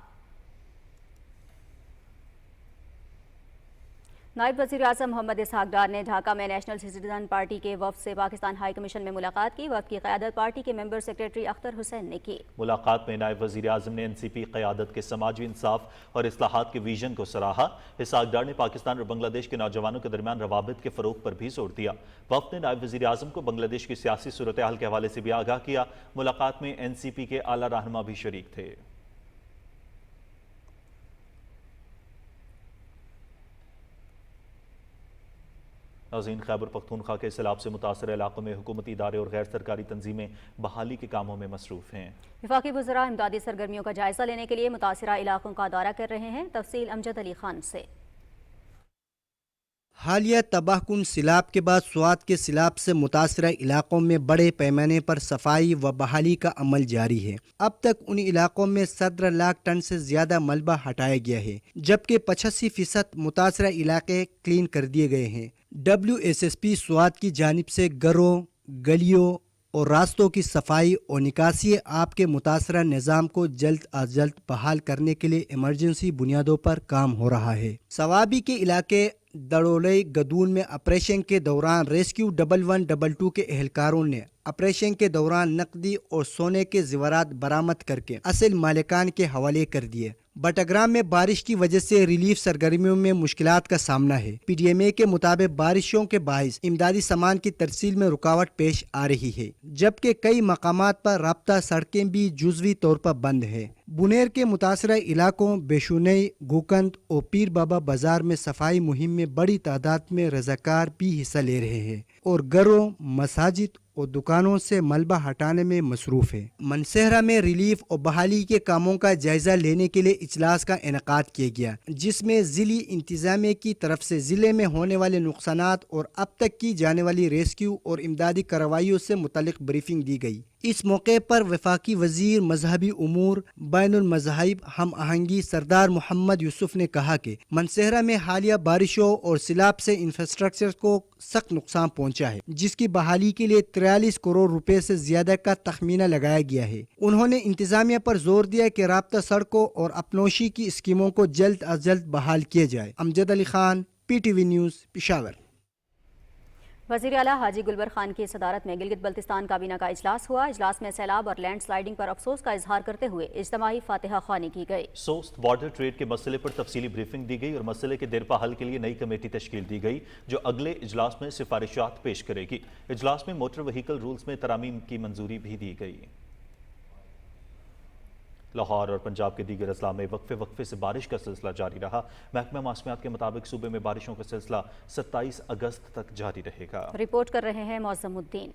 نائب وزیر اعظم محمد اسحاق ڈار نے ڈھاکہ میں نیشنل سٹیزن پارٹی کے وفد سے پاکستان ہائی کمیشن میں ملاقات کی۔ وفد کی قیادت پارٹی کے ممبر سیکریٹری اختر حسین نے کی۔ ملاقات میں نائب وزیر اعظم نے NCP قیادت کے سماجی انصاف اور اصلاحات کے ویژن کو سراہا۔ اسحاق ڈار نے پاکستان اور بنگلہ دیش کے نوجوانوں کے درمیان روابط کے فروغ پر بھی زور دیا۔ وفد نے نائب وزیر اعظم کو بنگلہ دیش کی سیاسی صورتحال کے حوالے سے بھی آگاہ کیا۔ ملاقات میں NCP کے اعلیٰ رہنما بھی شریک تھے۔ ناظرین، خیبر پختونخوا کے سیلاب سے متاثرہ علاقوں میں حکومتی ادارے اور غیر سرکاری تنظیمیں بحالی کے کاموں میں مصروف ہیں۔ وفاقی وزراء امدادی سرگرمیوں کا جائزہ لینے کے لیے متاثرہ علاقوں کا دورہ کر رہے ہیں۔ تفصیل امجد علی خان سے۔ حالیہ تباہ کن سیلاب کے بعد سوات کے سیلاب سے متاثرہ علاقوں میں بڑے پیمانے پر صفائی و بحالی کا عمل جاری ہے۔ اب تک ان علاقوں میں 17 لاکھ ٹن سے زیادہ ملبہ ہٹایا گیا ہے، جبکہ 85% متاثرہ علاقے کلین کر دیے گئے ہیں۔ WSSP سوات کی جانب سے گھروں، گلیوں اور راستوں کی صفائی اور نکاسی آب کے متاثرہ نظام کو جلد از جلد بحال کرنے کے لیے ایمرجنسی بنیادوں پر کام ہو رہا ہے۔ سوابی کے علاقے دڑولئی گدون میں آپریشن کے دوران ریسکیو 1122 کے اہلکاروں نے آپریشن کے دوران نقدی اور سونے کے زیورات برآمد کر کے اصل مالکان کے حوالے کر دیے۔ بٹگرام میں بارش کی وجہ سے ریلیف سرگرمیوں میں مشکلات کا سامنا ہے۔ PDMA کے مطابق بارشوں کے باعث امدادی سامان کی ترسیل میں رکاوٹ پیش آ رہی ہے، جبکہ کئی مقامات پر رابطہ سڑکیں بھی جزوی طور پر بند ہے۔ بنیر کے متاثرہ علاقوں بیشونئی، گوکند اور پیر بابا بازار میں صفائی مہم میں بڑی تعداد میں رضاکار بھی حصہ لے رہے ہیں اور گھروں، مساجد اور دکانوں سے ملبہ ہٹانے میں مصروف ہے۔ منسہرہ میں ریلیف اور بحالی کے کاموں کا جائزہ لینے کے لیے اجلاس کا انعقاد کیا گیا، جس میں ضلعی انتظامیہ کی طرف سے ضلع میں ہونے والے نقصانات اور اب تک کی جانے والی ریسکیو اور امدادی کارروائیوں سے متعلق بریفنگ دی گئی۔ اس موقع پر وفاقی وزیر مذہبی امور بین المذاہب ہم آہنگی سردار محمد یوسف نے کہا کہ منسہرہ میں حالیہ بارشوں اور سیلاب سے انفراسٹرکچر کو سخت نقصان پہنچا ہے، جس کی بحالی کے لیے 43 کروڑ روپے سے زیادہ کا تخمینہ لگایا گیا ہے۔ انہوں نے انتظامیہ پر زور دیا کہ رابطہ سڑکوں اور اپنوشی کی اسکیموں کو جلد از جلد بحال کیا جائے۔ امجد علی خان، PTV نیوز، پشاور۔ وزیر اعلیٰ حاجی گلبر خان کی صدارت میں گلگت بلتستان کابینہ کا اجلاس ہوا۔ اجلاس میں سیلاب اور لینڈ سلائیڈنگ پر افسوس کا اظہار کرتے ہوئے اجتماعی فاتحہ خوانی کی گئی۔ سوست بارڈر ٹریڈ کے مسئلے پر تفصیلی بریفنگ دی گئی اور مسئلے کے دیرپا حل کے لیے نئی کمیٹی تشکیل دی گئی جو اگلے اجلاس میں سفارشات پیش کرے گی۔ اجلاس میں موٹر وہیکل رولز میں ترامیم کی منظوری بھی دی گئی۔ لاہور اور پنجاب کے دیگر اضلاع میں وقفے سے بارش کا سلسلہ جاری رہا۔ محکمہ موسمیات کے مطابق صوبے میں بارشوں کا سلسلہ 27 اگست تک جاری رہے گا۔ رپورٹ کر رہے ہیں معظم الدین۔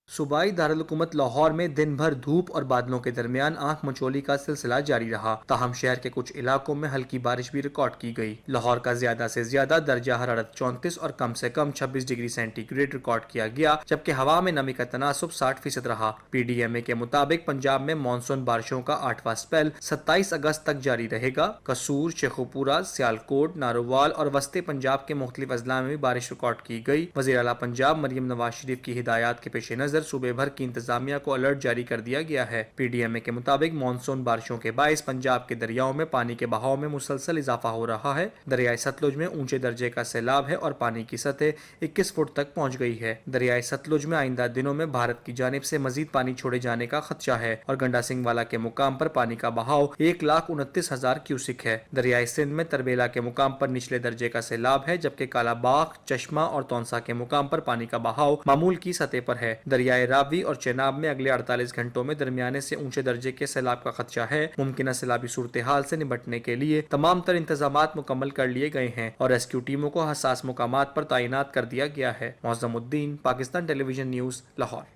صوبائی دارالحکومت لاہور میں دن بھر دھوپ اور بادلوں کے درمیان آنکھ مچولی کا سلسلہ جاری رہا، تاہم شہر کے کچھ علاقوں میں ہلکی بارش بھی ریکارڈ کی گئی۔ لاہور کا زیادہ سے زیادہ درجہ حرارت 34 اور کم سے کم 26 ڈگری سینٹی گریڈ ریکارڈ کیا گیا، جبکہ ہوا میں نمی کا تناسب 60% رہا۔ PDMA کے مطابق پنجاب میں مانسون بارشوں کا 8واں سپیل 27 اگست تک جاری رہے گا۔ قصور، شیخوپورہ، سیالکوٹ، نارووال اور وسطی پنجاب کے مختلف اضلاع میں بھی بارش ریکارڈ کی گئی۔ وزیر اعلیٰ پنجاب مریم نواز شریف کی ہدایات کے پیش نظر صوبے بھر کی انتظامیہ کو الرٹ جاری کر دیا گیا ہے۔ PDMA کے مطابق مانسون بارشوں کے باعث پنجاب کے دریاؤں میں پانی کے بہاؤ میں مسلسل اضافہ ہو رہا ہے۔ دریائے ستلج میں اونچے درجے کا سیلاب ہے اور پانی کی سطح 21 فٹ تک پہنچ گئی ہے۔ دریائے ستلج میں آئندہ دنوں میں بھارت کی جانب سے مزید پانی چھوڑے جانے کا خدشہ ہے اور گنڈا سنگھ والا کے مقام پر پانی کا بہاؤ 1,29,000 کیوسک ہے۔ دریائے سندھ میں تربیلا کے مقام پر نچلے درجے کا سیلاب ہے، جبکہ کالا باغ، چشمہ اور تونسا کے مقام پر پانی کا بہاؤ معمول کی سطح پر ہے۔ دریائے راوی اور چناب میں اگلے 48 گھنٹوں میں درمیانے سے اونچے درجے کے سیلاب کا خدشہ ہے۔ ممکنہ سیلابی صورتحال سے نمٹنے کے لیے تمام تر انتظامات مکمل کر لیے گئے ہیں اور ریسکیو ٹیموں کو حساس مقامات پر تعینات کر دیا گیا ہے۔ معظم الدین، پاکستان ٹیلی ویژن نیوز، لاہور۔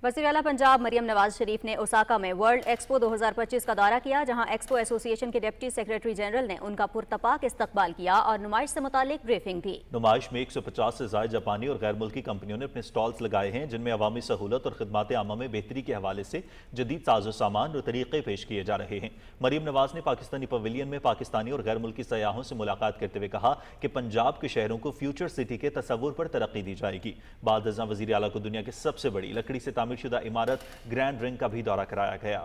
वज़ीर आला पंजाब मरियम नवाज शरीफ ने ओसाका में वर्ल्ड एक्सपो 2025 का दौरा किया, जहां एक्सपो एसोसिएशन के डिप्टी सेक्रेटरी जनरल ने उनका पुरतपाक इस्तकबाल किया और नुमाइश से मुतालिक ब्रीफिंग दी। नुमाइश में 150 से ज़ायद जापानी और गैर मुल्की कंपनियों ने अपने स्टॉल्स लगाए हैं, जिनमें अवामी सहूलत और खिदमात आमा में बेहतरी के हवाले से जदीद साजो सामान और तरीक़े पेश किए जा रहे हैं। मरियम नवाज ने पाकिस्तानी पवेलियन में पाकिस्तानी और गैर मुल्की सयाहों से मुलाकात करते हुए कहा कि पंजाब के शहरों को फ्यूचर सिटी के तस्वुर पर तरक्की दी जाएगी। बाद अज़ां वज़ीर आला को दुनिया की सबसे बड़ी लकड़ी से तामीर शुदा इमारत ग्रैंड रिंग का भी दौरा कराया गया।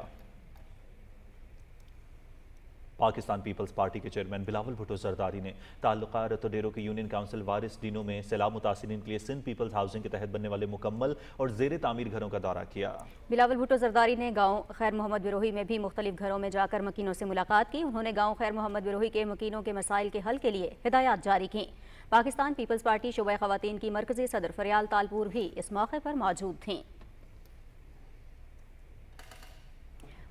पाकिस्तान पीपल्स पार्टी के चेयरमैन बिलावल भुट्टो जरदारी ने ताल्लुका रतोडेरो के यूनियन काउंसिल वारिस डीनो में सैलाब मुतासिरीन के लिए सिंध पीपल्स हाउसिंग के तहत बनने वाले मुकम्मल और जेर तामीर घरों का दौरा किया। बिलावल भुट्टो जरदारी ने गांव खैर मोहम्मद बिरोही में भी मुख्तलिफ घरों में जाकर मकीनों से मुलाकात की। उन्होंने गांव खैर मोहम्मद बिरोही के मकीनों के मसाइल के हल के लिए हिदायत जारी की। पाकिस्तान पीपल्स पार्टी शोबा ख़वातीन की मरकजी सदर फरियाल तालपुर भी इस मौके पर मौजूद थीं।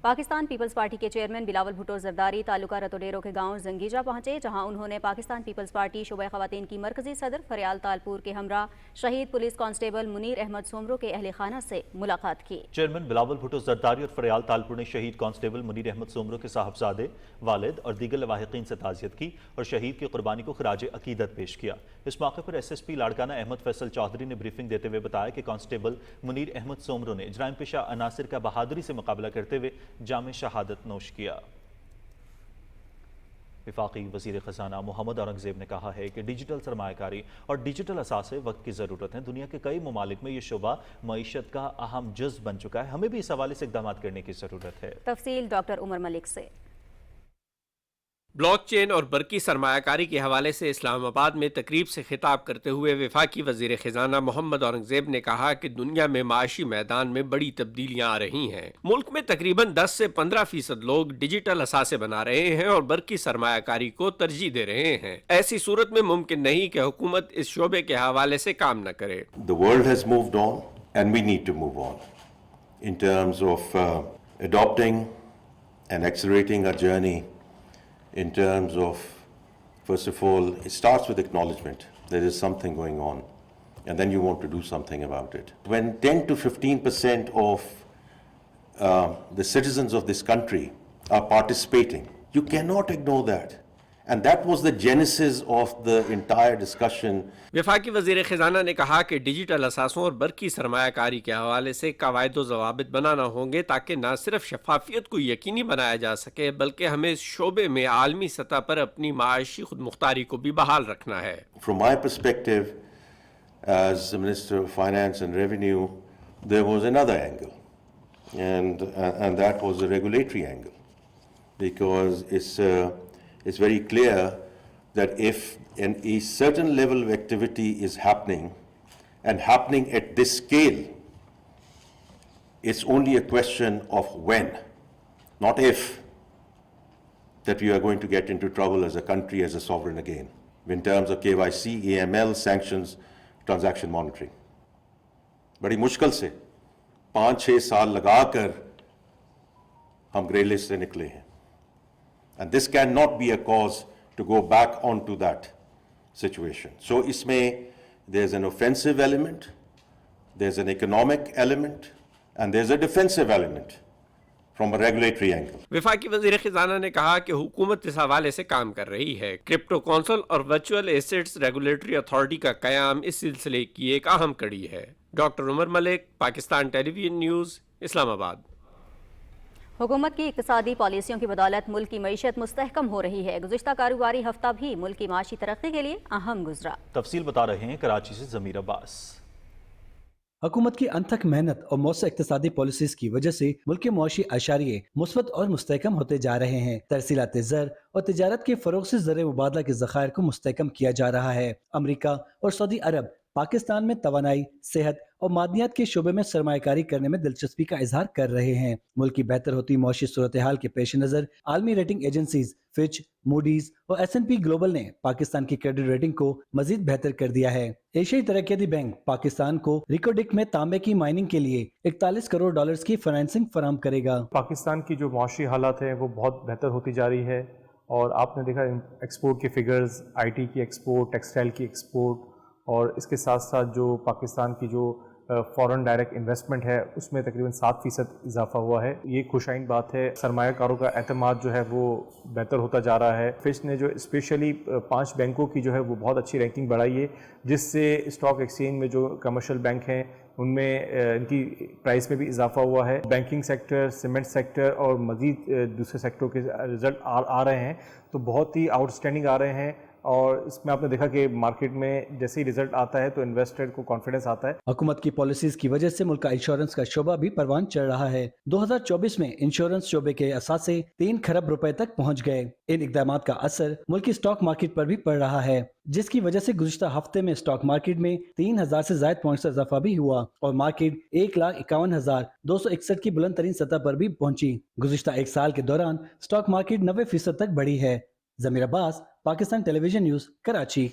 पाकिस्तान पीपल्स पार्टी के चेयरमैन बिलावल भुट्टो जरदारी तालुका रतोडेरो के गांव जंगीजा पहुंचे, जहां उन्होंने पाकिस्तान पीपल्स पार्टी शोबा ख़वातीन की मरकजी सदर फरियाल तालपुर के हमरा शहीद पुलिस कांस्टेबल मुनीर अहमद सोमरो के अहले खाना से मुलाकात की। चेयरमैन बिलावल भुट्टो जरदारी और फरियाल तालपुर ने शहीद कांस्टेबल मुनीर अहमद सोमरो के साहबजादे, वालिद और दीगर लवाहिकीन से ताज़ियत की और शहीद की कुर्बानी को खराज अकीदत पेश किया। इस मौके पर SSP लाड़काना अहमद फैसल चौधरी ने ब्रीफिंग देते हुए बताया कि कांस्टेबल मुनीर अहमद सोमरो ने जराइम पेशा अनासिर का बहादुरी से मुकाबला करते हुए जाम शहादत नोश किया। वफाकी वज़ीर ख़ज़ाना मोहम्मद औरंगज़ेब ने कहा है कि डिजिटल सरमायाकारी और डिजिटल असासे वक्त की ज़रूरत है। दुनिया के कई ममालिक में ये शोबा मईशत का अहम जुज़ बन चुका है। हमें भी इस हवाले से इक़दाम करने की ज़रूरत है। तफसील डॉक्टर उमर मलिक से। ब्लॉकचेन और बरकी सरमायाकारी के हवाले से इस्लामाबाद में तकरीब से खिताब करते हुए वफाकी वज़ीर ख़ज़ाना मोहम्मद औरंगज़ेब ने कहा कि दुनिया में माशी मैदान में बड़ी तब्दीलियाँ आ रही हैं। मुल्क में तकरीबन 10 से 15% लोग डिजिटल असासे बना रहे हैं और बरकी सरमायाकारी को तरजीह दे रहे हैं। ऐसी सूरत में मुमकिन नहीं कि हुकूमत इस शोबे के हवाले से काम न करे। The world has moved on and we need to move on in terms of adopting and accelerating our journey. In terms of, first of all, it starts with acknowledgement. There is something going on, and then you want to do something about it. When 10 to 15% of the citizens of this country are participating, you cannot ignore that. And that was the genesis of the entire discussion. वफाकी वज़ीर ख़ज़ाना ने कहा कि digital असासों और बरकी सरमायाकारी के हवाले से कवायद व ज़वाबित बनाना होंगे ताकि न सिर्फ शफाफियत को यकीनी बनाया जा सके बल्कि हमें इस शोबे में आलमी सतह पर अपनी माशी खुद मुख्तारी को भी बहाल रखना है। From my perspective as the Minister of Finance and Revenue, there was another angle, and that was the regulatory angle, because it's very clear that if a certain level of activity is happening and happening at this scale, it's only a question of when, not if, that we are going to get into trouble as a country, as a sovereign again, in terms of KYC, AML, sanctions, transaction monitoring. बड़ी मुश्किल से 5-6 साल लगाकर हम grey list से निकले हैं। And this cannot be a cause to go back onto that situation. So there's an offensive element, there's an economic element, and there's a defensive element from a regulatory angle. वफाकी वज़ीर ख़ज़ाना ने कहा कि हुकूमत इस हवाले से काम कर रही है। क्रिप्टो काउंसिल और वर्चुअल एसेट्स रेगुलेटरी अथॉरिटी का क़याम इस सिलसिले की एक अहम कड़ी है। Doctor Umar Malik, Pakistan television news, Islamabad. हुकूमत की इक़्तिसादी पॉलिसियों की बदौलत मुल्क की मईशत मुस्तहकम हो रही है। गुज़िश्ता कारोबारी हफ्ता भी मुल्क की माशी तरक्की के लिए अहम गुजरा। तफसील बता रहे हैं कराची से ज़मीर अब्बास। हुकूमत की अनथक मेहनत और मौसर इक़्तिसादी पॉलिसीज़ की वजह से मुल्क के मुआशी अशारिये मुस्बत और मुस्तहकम होते जा रहे हैं। तरसीलात ज़र और तिजारत के फ़रोग़ से ज़र मुबादला के ज़खायर को मुस्तहकम किया जा रहा है। अमरीका और सऊदी अरब पाकिस्तान में तवानाई, सेहत और मादनियात के शोबे में सरमायाकारी करने में दिलचस्पी का इजहार कर रहे हैं। मुल्क की बेहतर होती मौशी सूरत हाल के पेश नज़र आलमी रेटिंग एजेंसीज फिच, मूडीज और S&P ग्लोबल ने पाकिस्तान की क्रेडिट रेटिंग को मजीद बेहतर कर दिया है। एशियाई तरक्याती बैंक पाकिस्तान को रिकोडिक में तांबे की माइनिंग के लिए 41 करोड़ डॉलर्स की फाइनेंसिंग फराहम करेगा। पाकिस्तान की जो मौशी हालात है वो बहुत बेहतर होती जा रही है और आपने देखा एक्सपोर्ट के फिगर्स, IT की एक्सपोर्ट, टेक्सटाइल की एक्सपोर्ट और इसके साथ साथ जो पाकिस्तान की जो फॉरेन डायरेक्ट इन्वेस्टमेंट है उसमें तकरीबन 7% इजाफा हुआ है। ये खुशाइन बात है। सरमायाकारों का एतमाद जो है वो बेहतर होता जा रहा है। फिच ने जो स्पेशली 5 बैंकों की जो है वो बहुत अच्छी रैंकिंग बढ़ाई है, जिससे स्टॉक एक्सचेंज में जो कमर्शियल बैंक हैं उनमें इनकी प्राइस में भी इजाफा हुआ है। बैंकिंग सेक्टर, सीमेंट सेक्टर और मज़ीद दूसरे सेक्टरों के रिजल्ट आ रहे हैं तो बहुत ही आउटस्टैंडिंग आ रहे हैं। और इसमें आपने देखा कि मार्केट में जैसे ही रिजल्ट आता है तो इन्वेस्टर को कॉन्फिडेंस आता है। हुकूमत की पॉलिसीज की वजह से मुल्क का इंश्योरेंस का शोबा भी परवान चढ़ रहा है। 2024 में इंश्योरेंस शोबे के असासे 3 खरब रुपए तक पहुंच गए। इन इकदामात का असर मुल्की स्टॉक मार्केट पर भी पड़ रहा है, जिसकी वजह से गुज़िश्ता हफ्ते में स्टॉक मार्केट में 3000 से ज्यादा पॉइंट्स का इजाफा भी हुआ और मार्केट 1,51,261 की बुलंद तरीन सतह पर भी पहुंची। गुज़िश्ता एक साल के दौरान स्टॉक मार्केट 90% तक बढ़ी है। जमीर अब्बास, पाकिस्तान टेलीविजन न्यूज, कराची।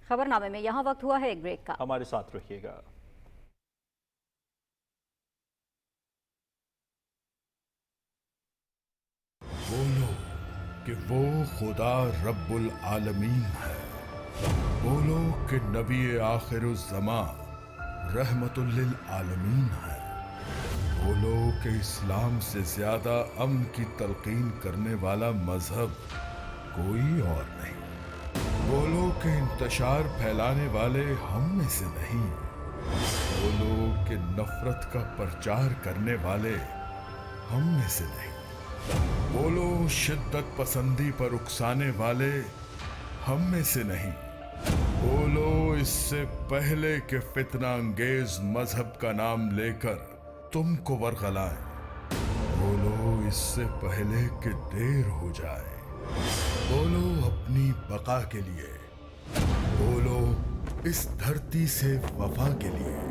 खबरनामे में यहाँ वक्त हुआ है एक ब्रेक का। हमारे साथ रखिएगा। बोलो कि वो खुदा रब्बुल आलमीन है। बोलो कि नबी आखिरुज़्ज़मा रहमतुल लिल आलमीन है। बोलो कि इस्लाम से ज्यादा अमन की तलकीन करने वाला मजहब कोई और नहीं। बोलो कि इंतशार फैलाने वाले हम में से नहीं। बोलो कि नफरत का प्रचार करने वाले हम में से नहीं। बोलो शिद्दत पसंदी पर उकसाने वाले हम में से नहीं। बोलो इससे पहले कि फितना अंगेज मजहब का नाम लेकर तुमको वरगलाएं। बोलो इससे पहले कि देर हो जाए। बोलो अपनी बका के लिए। बोलो इस धरती से वफा के लिए।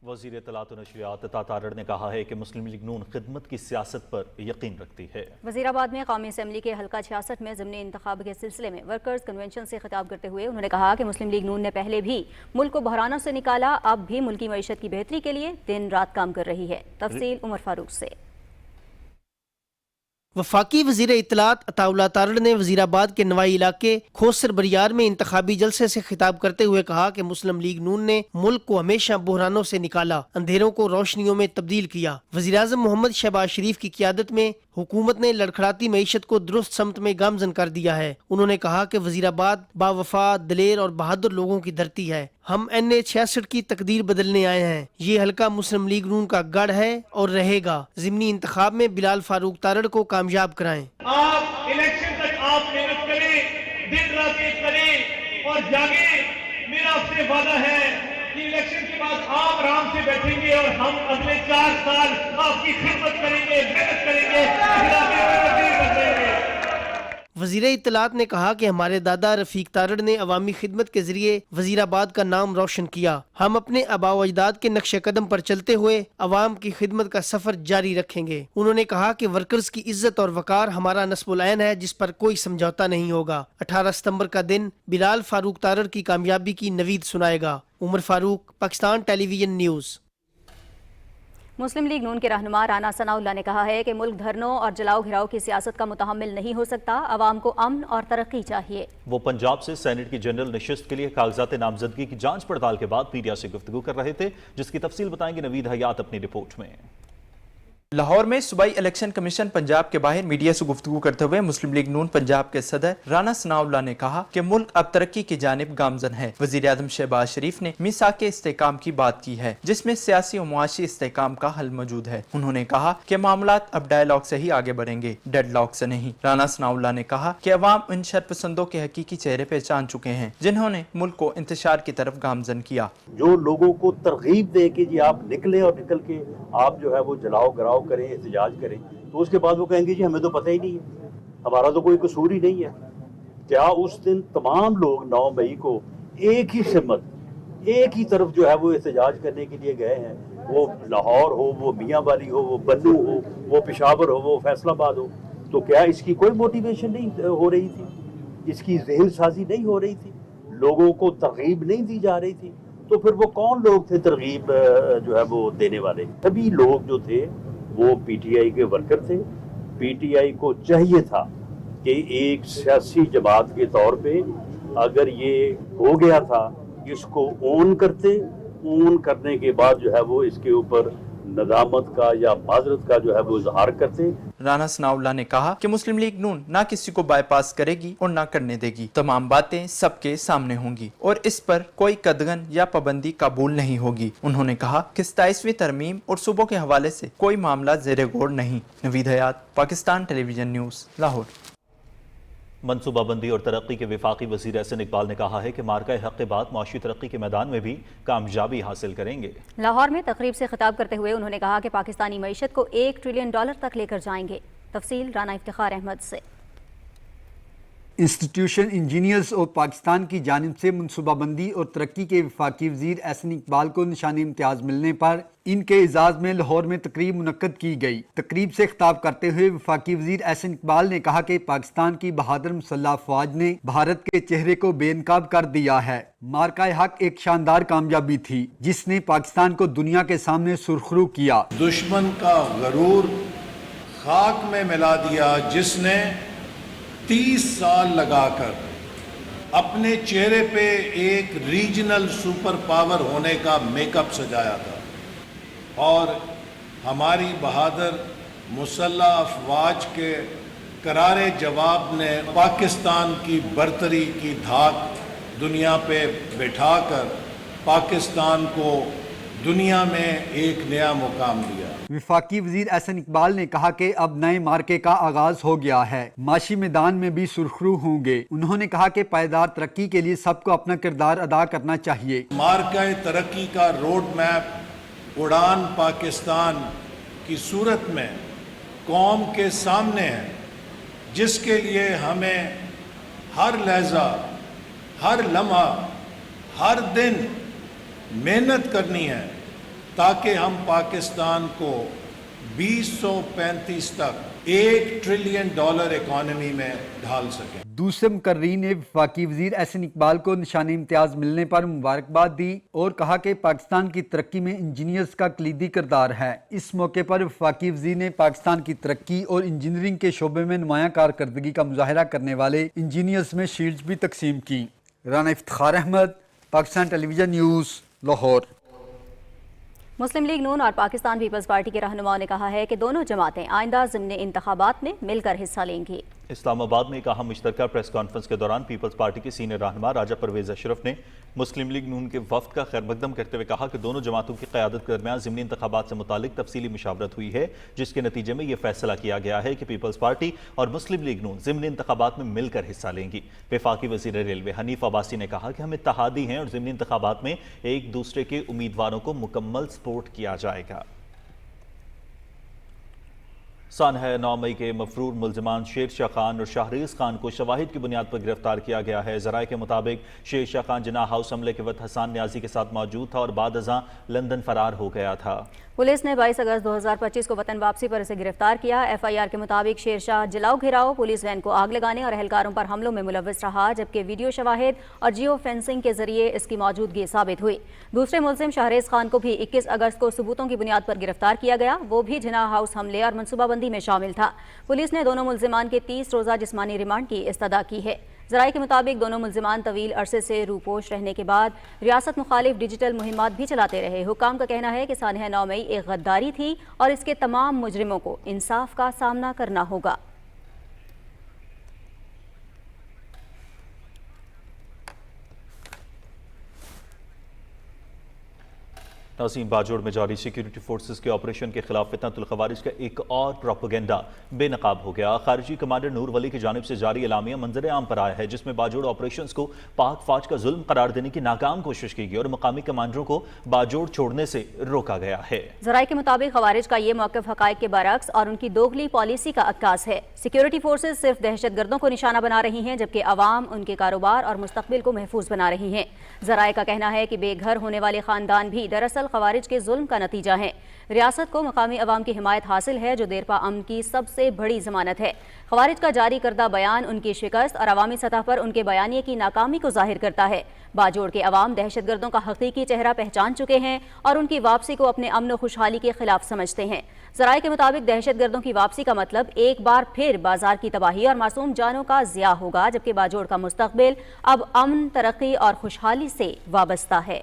वज़ीर इत्तलात व नशरियात अता तारड़ ने कहा है कि मुस्लिम लीग नून खिदमत की सियासत पर यकीन रखती है। वज़ीराबाद में कौमी असम्बली के हल्का 66 में ज़िमनी इंतखाब के सिलसिले में वर्कर्स कन्वेंशन से खिताब करते हुए उन्होंने कहा कि मुस्लिम लीग नून ने पहले भी मुल्क को बहरानों से निकाला, अब भी मुल्की मईशत की बेहतरी के लिए दिन रात काम कर रही है। तफसील उमर फारूक से। वफाकी वज़ीर इत्तलात अताउल्लाह तारड़ ने वज़ीराबाद के नवाई इलाके खोसर बरियार में इंतखाबी जलसे से खिताब करते हुए कहा कि मुस्लिम लीग नून ने मुल्क को हमेशा बुहरानों से निकाला, अंधेरों को रोशनियों में तब्दील किया। वज़ीर-ए-आज़म मोहम्मद शहबाज शरीफ की क़ियादत में हुकूमत ने लड़खड़ाती मईशत को दुरुस्त समत में गामजन कर दिया है। उन्होंने कहा कि वज़ीराबाद बावफा, दलेर और बहादुर लोगों की धरती है। हम NA 66 की तकदीर बदलने आए हैं। ये हल्का मुस्लिम लीग नून का गढ़ है और रहेगा। ज़िमनी इंतखाब में बिलाल फारूक तारड़ को कामयाब कराएं। आप इलेक्शन तक आप मेहनत करें, दिन रात एक करें और जागे। मेरा आपसे वादा है कि इलेक्शन के बाद आप आराम से बैठेंगे और हम अगले 4 साल आपकी खिदमत करेंगे, मेहनत करेंगे। वज़ीर इत्तलात ने कहा कि हमारे दादा रफीक तारड़ ने अवामी खिदमत के जरिए वज़ीराबाद का नाम रोशन किया। हम अपने आबाओ अजदाद के नक्शे कदम पर चलते हुए अवाम की खिदमत का सफर जारी रखेंगे। उन्होंने कहा कि वर्कर्स की इज्जत और वकार हमारा नस्बुल ऐन है, जिस पर कोई समझौता नहीं होगा। 18 सितंबर का दिन बिलाल फारूक तारड़ की कामयाबी की नवीद सुनाएगा। Umar Farooq, Pakistan television news. मुस्लिम लीग नून के रहनुमा राना सनाउल्लाह ने कहा है कि मुल्क धरनों और जलाओ घिराव की सियासत का मुतहम्मिल नहीं हो सकता। अवाम को अमन और तरक्की चाहिए। वो पंजाब से सेनेट की जनरल नशिस्त के लिए कागजात नामजदगी की जांच पड़ताल के बाद मीडिया से गुफ्तगू कर रहे थे, जिसकी तफसील बताएंगे नवीद हयात अपनी रिपोर्ट में। लाहौर में सूबाई इलेक्शन कमीशन पंजाब के बाहर मीडिया से गुफ्तगू करते हुए मुस्लिम लीग नून पंजाब के सदर राना सनाउल्लाह ने कहा कि मुल्क अब तरक्की की जानिब गामजन है। वज़ीर आज़म शहबाज शरीफ ने मीसाक के इस्तेहकाम की बात की है, जिसमें सियासी और मुआशी इस्तेहकाम का हल मौजूद है। उन्होंने कहा कि मामलात अब डायलॉग से ही आगे बढ़ेंगे, डेडलॉक से नहीं। राना सनाउल्लाह ने कहा कि अवाम इन शरपसंदों के हकीकी चेहरे पहचान चुके हैं, जिन्होंने मुल्क को इंतशार की तरफ गामजन किया। जो लोगों को तरगीब दे के जी आप निकले और निकल के आप जो है वो जलाओ गिराओ करें, एहतजाज करें, तो उसके बाद वो कहेंगे जी हमें तो पता ही नहीं है, हमारा तो कोई कसूर ही नहीं है। क्या उस दिन तमाम लोग 9 मई को एक ही सिमत, एक ही तरफ जो है वो एहतजाज करने के लिए गए हैं? वो लाहौर हो, वो मियाँ वाली हो, वो बन्नू हो, वो पेशावर हो, वो फैसलाबाद हो, تو کیا اس کی کوئی موٹیویشن نہیں ہو رہی تھی؟ اس کی ذہن سازی نہیں ہو رہی تھی؟ لوگوں کو ترغیب نہیں دی جا رہی تھی؟ تو پھر وہ کون لوگ تھے ترغیب جو ہے وہ دینے والے؟ سبھی لوگ جو تھے وہ پی ٹی آئی کے ورکر تھے. پی ٹی آئی کو چاہیے تھا کہ ایک سیاسی جماعت کے طور پہ اگر یہ ہو گیا تھا اس کو اون کرتے، اون کرنے کے بعد جو ہے وہ اس کے اوپر ندامت کا یا معذرت کا جو ہے وہ اظہار کرتے. رانا ثناء اللہ نے کہا کہ مسلم لیگ نون نہ کسی کو بائی پاس کرے گی اور نہ کرنے دے گی. تمام باتیں سب کے سامنے ہوں گی اور اس پر کوئی قدغن یا پابندی قبول نہیں ہوگی. انہوں نے کہا کہ 27ویں ترمیم اور صوبوں کے حوالے سے کوئی معاملہ زیر غور نہیں. نوید حیات، پاکستان ٹیلی ویژن نیوز، لاہور. منصوبہ بندی اور ترقی کے وفاقی وزیر احسن اقبال نے کہا ہے کہ مارکہ حق کے بعد معاشی ترقی کے میدان میں بھی کامیابی حاصل کریں گے. لاہور میں تقریب سے خطاب کرتے ہوئے انہوں نے کہا کہ پاکستانی معیشت کو $1 ٹریلین تک لے کر جائیں گے. تفصیل رانا افتخار احمد سے. انسٹیٹیوشن انجینئرز اور پاکستان کی جانب سے منصوبہ بندی اور ترقی کے وفاقی وزیر احسن اقبال کو نشان امتیاز ملنے پر ان کے اعزاز میں لاہور میں تقریب منعقد کی گئی. تقریب سے خطاب کرتے ہوئے وفاقی وزیر احسن اقبال نے کہا کہ پاکستان کی بہادر مسلح افواج نے بھارت کے چہرے کو بے نقاب کر دیا ہے. مارکہ حق ایک شاندار کامیابی تھی جس نے پاکستان کو دنیا کے سامنے سرخرو کیا. دشمن کا غرور خاک میں ملا دیا جس نے 30 سال لگا کر اپنے چہرے پہ ایک ریجنل سپر پاور ہونے کا میک اپ سجایا تھا، اور ہماری بہادر مسلح افواج کے کرارے جواب نے پاکستان کی برتری کی دھاک دنیا پہ بٹھا کر پاکستان کو دنیا میں ایک نیا مقام دیا. وفاقی وزیر احسن اقبال نے کہا کہ اب نئے مارکے کا آغاز ہو گیا ہے، معاشی میدان میں بھی سرخرو ہوں گے. انہوں نے کہا کہ پائیدار ترقی کے لیے سب کو اپنا کردار ادا کرنا چاہیے. مارکہ ترقی کا روڈ میپ اڑان پاکستان کی صورت میں قوم کے سامنے ہے، جس کے لیے ہمیں ہر لحظہ، ہر لمحہ، ہر دن محنت کرنی ہے تاکہ ہم پاکستان کو 2035 تک $1 ٹریلین اکانومی میں ڈھال سکیں. دوسرے مقررین نے وفاقی وزیر احسن اقبال کو نشان امتیاز ملنے پر مبارکباد دی اور کہا کہ پاکستان کی ترقی میں انجینئرز کا کلیدی کردار ہے. اس موقع پر وفاقی وزیر نے پاکستان کی ترقی اور انجینئرنگ کے شعبے میں نمایاں کارکردگی کا مظاہرہ کرنے والے انجینئرز میں شیلڈز بھی تقسیم کی. رانا افتخار احمد، پاکستان ٹیلی ویژن نیوز، لاہور. مسلم لیگ نون اور پاکستان پیپلز پارٹی کے رہنماؤں نے کہا ہے کہ دونوں جماعتیں آئندہ ضمنی انتخابات میں مل کر حصہ لیں گی. اسلام آباد میں ایک اہم مشترکہ پریس کانفرنس کے دوران پیپلز پارٹی کے سینئر رہنما راجہ پرویز اشرف نے مسلم لیگ نون کے وفد کا خیر مقدم کرتے ہوئے کہا کہ دونوں جماعتوں کی قیادت کے درمیان ضمنی انتخابات سے متعلق تفصیلی مشاورت ہوئی ہے، جس کے نتیجے میں یہ فیصلہ کیا گیا ہے کہ پیپلز پارٹی اور مسلم لیگ نون ضمنی انتخابات میں مل کر حصہ لیں گی. وفاقی وزیر ریلوے حنیف عباسی نے کہا کہ ہم اتحادی ہیں اور ضمنی انتخابات میں ایک دوسرے کے امیدواروں کو مکمل سپورٹ کیا جائے گا. سانحہ 9 مئی کے مفرور ملزمان شیر شاہ خان اور شہریز خان کو شواہد کی بنیاد پر گرفتار کیا گیا ہے. ذرائع کے مطابق شیر شاہ خان جناح ہاؤس حملے کے وقت حسان نیازی کے ساتھ موجود تھا اور بعد ازاں لندن فرار ہو گیا تھا. پولیس نے 22 اگست 2025 کو وطن واپسی پر اسے گرفتار کیا. ایف آئی آر کے مطابق شیر شاہ جلاؤ گھیراؤ، پولیس وین کو آگ لگانے اور اہلکاروں پر حملوں میں ملوث رہا، جبکہ ویڈیو شواہد اور جیو فینسنگ کے ذریعے اس کی موجودگی ثابت ہوئی. دوسرے ملزم شہریز خان کو بھی 21 اگست کو ثبوتوں کی بنیاد پر گرفتار کیا گیا. وہ بھی جناح ہاؤس حملے اور منصوبہ بندی میں شامل تھا. پولیس نے دونوں ملزمان کے 30 روزہ جسمانی ریمانڈ کی استدعا کی ہے. ذرائع کے مطابق دونوں ملزمان طویل عرصے سے روپوش رہنے کے بعد ریاست مخالف ڈیجیٹل مہمات بھی چلاتے رہے. حکام کا کہنا ہے کہ سانحہ 9 مئی ایک غداری تھی اور اس کے تمام مجرموں کو انصاف کا سامنا کرنا ہوگا. ناظرین، باجوڑ میں جاری سیکیورٹی فورسز کے آپریشن کے خلاف فتنۃ الخوارج کا ایک اور پروپیگنڈا بے نقاب ہو گیا. خارجی کمانڈر نور ولی کی جانب سے جاری اعلامیہ منظر عام پر آیا ہے، جس میں باجوڑ آپریشنز کو پاک فوج کا ظلم قرار دینے کی ناکام کوشش کی گئی اور مقامی کمانڈروں کو باجوڑ چھوڑنے سے روکا گیا ہے. ذرائع کے مطابق خوارج کا یہ موقف حقائق کے برعکس اور ان کی دوغلی پالیسی کا عکاس ہے. سیکیورٹی فورسز صرف دہشت گردوں کو نشانہ بنا رہی ہیں، جبکہ عوام ان کے کاروبار اور مستقبل کو محفوظ بنا رہی ہیں. ذرائع کا کہنا ہے کہ بے گھر ہونے والے خاندان بھی دراصل مسلسل خوارج کے ظلم کا نتیجہ ہیں۔ ریاست کو مقامی عوام کی حمایت حاصل ہے جو دیرپا امن کی سب سے بڑی ضمانت ہے۔ خوارج کا جاری کردہ بیان ان کی شکست اور عوامی سطح پر ان کے بیانیے کی ناکامی کو ظاہر کرتا ہے۔ باجوڑ کے عوام دہشت گردوں کا حقیقی چہرہ پہچان چکے ہیں اور ان کی واپسی کو اپنے امن و خوشحالی کے خلاف سمجھتے ہیں۔ ذرائع کے مطابق دہشت گردوں کی واپسی کا مطلب ایک بار پھر بازار کی تباہی اور معصوم جانوں کا ضیاع ہوگا، جبکہ باجوڑ کا مستقبل اب امن، ترقی اور خوشحالی سے وابستہ ہے۔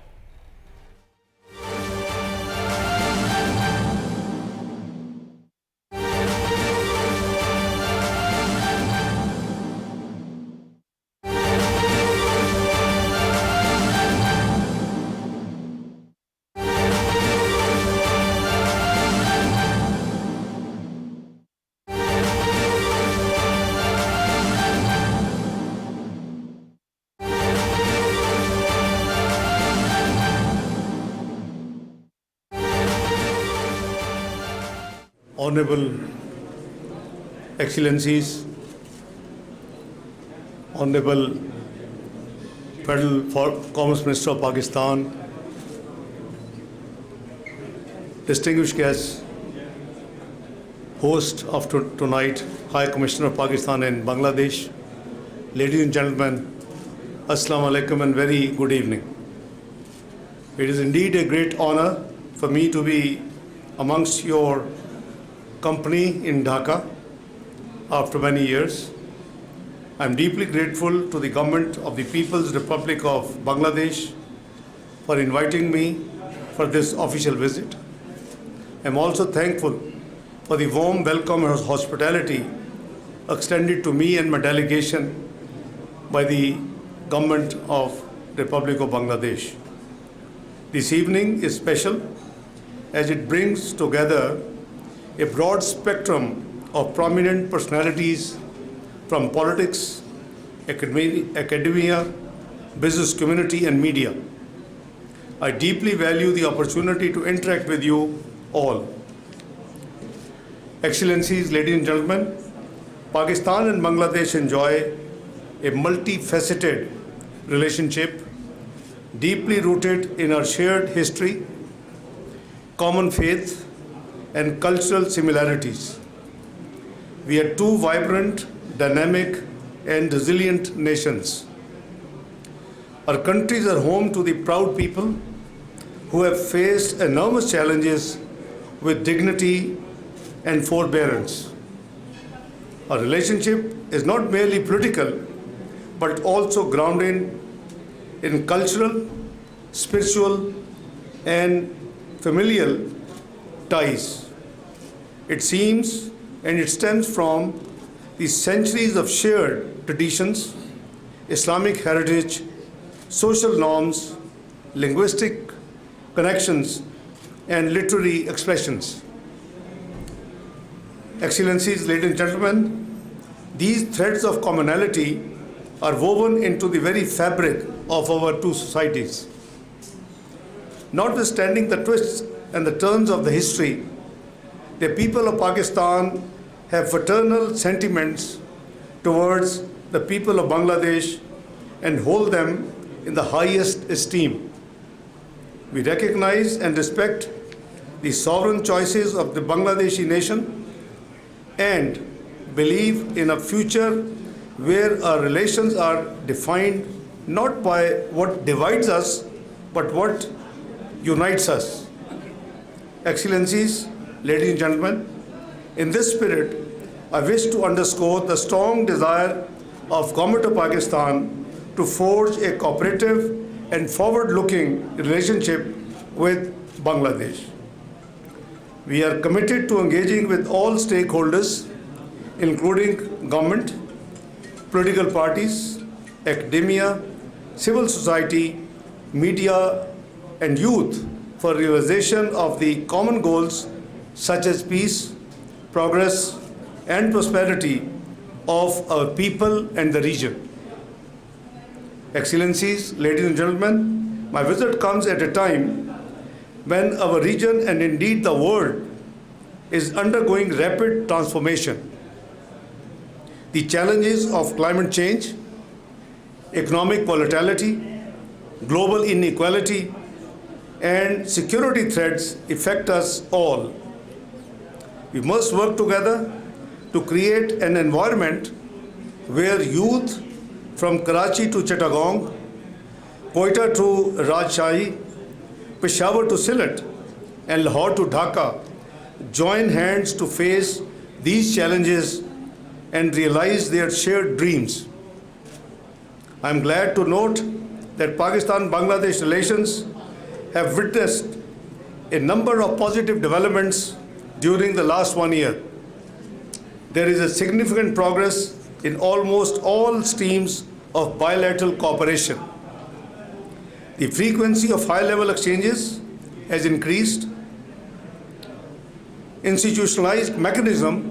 Honorable Excellencies, Honorable Federal Commerce Minister of Pakistan, distinguished guests, host of tonight, High Commissioner of Pakistan in Bangladesh, ladies and gentlemen, Assalamu alaikum and very good evening. It is indeed a great honor for me to be amongst your company in Dhaka after many years. I am deeply grateful to the government of the People's Republic of Bangladesh for inviting me for this official visit. I am also thankful for the warm welcome and hospitality extended to me and my delegation by the government of the Republic of Bangladesh. This evening is special as it brings together a broad spectrum of prominent personalities from politics, academia, business community and media. I deeply value the opportunity to interact with you all. Excellencies, ladies and gentlemen, Pakistan and Bangladesh enjoy a multifaceted relationship deeply rooted in our shared history, common faith, and cultural similarities. We are two vibrant, dynamic, and resilient nations. Our countries are home to the proud people who have faced enormous challenges with dignity and forbearance. Our relationship is not merely political, but also grounded in cultural, spiritual, and familial ties. It seems and it stems from the centuries of shared traditions, Islamic heritage, social norms, linguistic connections, and literary expressions. Excellencies, ladies and gentlemen, these threads of commonality are woven into the very fabric of our two societies. Notwithstanding the twists and the turns of the history, the people of Pakistan have fraternal sentiments towards the people of Bangladesh and hold them in the highest esteem. We recognize and respect the sovereign choices of the Bangladeshi nation and believe in a future where our relations are defined not by what divides us, but what unites us. Excellencies, ladies and gentlemen, in this spirit, I wish to underscore the strong desire of Government of Pakistan to forge a cooperative and forward-looking relationship with Bangladesh. We are committed to engaging with all stakeholders, including government, political parties, academia, civil society, media, and youth for realization of the common goals such as peace, progress, and prosperity of our people and the region. Excellencies, ladies and gentlemen, my visit comes at a time when our region and indeed the world is undergoing rapid transformation. The challenges of climate change, economic volatility, global inequality, and security threats affect us all. We must work together to create an environment where youth from Karachi to Chittagong, Quetta to Rajshahi, Peshawar to Sylhet, and Lahore to Dhaka join hands to face these challenges and realize their shared dreams. I am glad to note that Pakistan-Bangladesh relations have witnessed a number of positive developments during the last 1 year. There is a significant progress in almost all streams of bilateral cooperation. The frequency of high-level exchanges has increased. Institutionalized mechanisms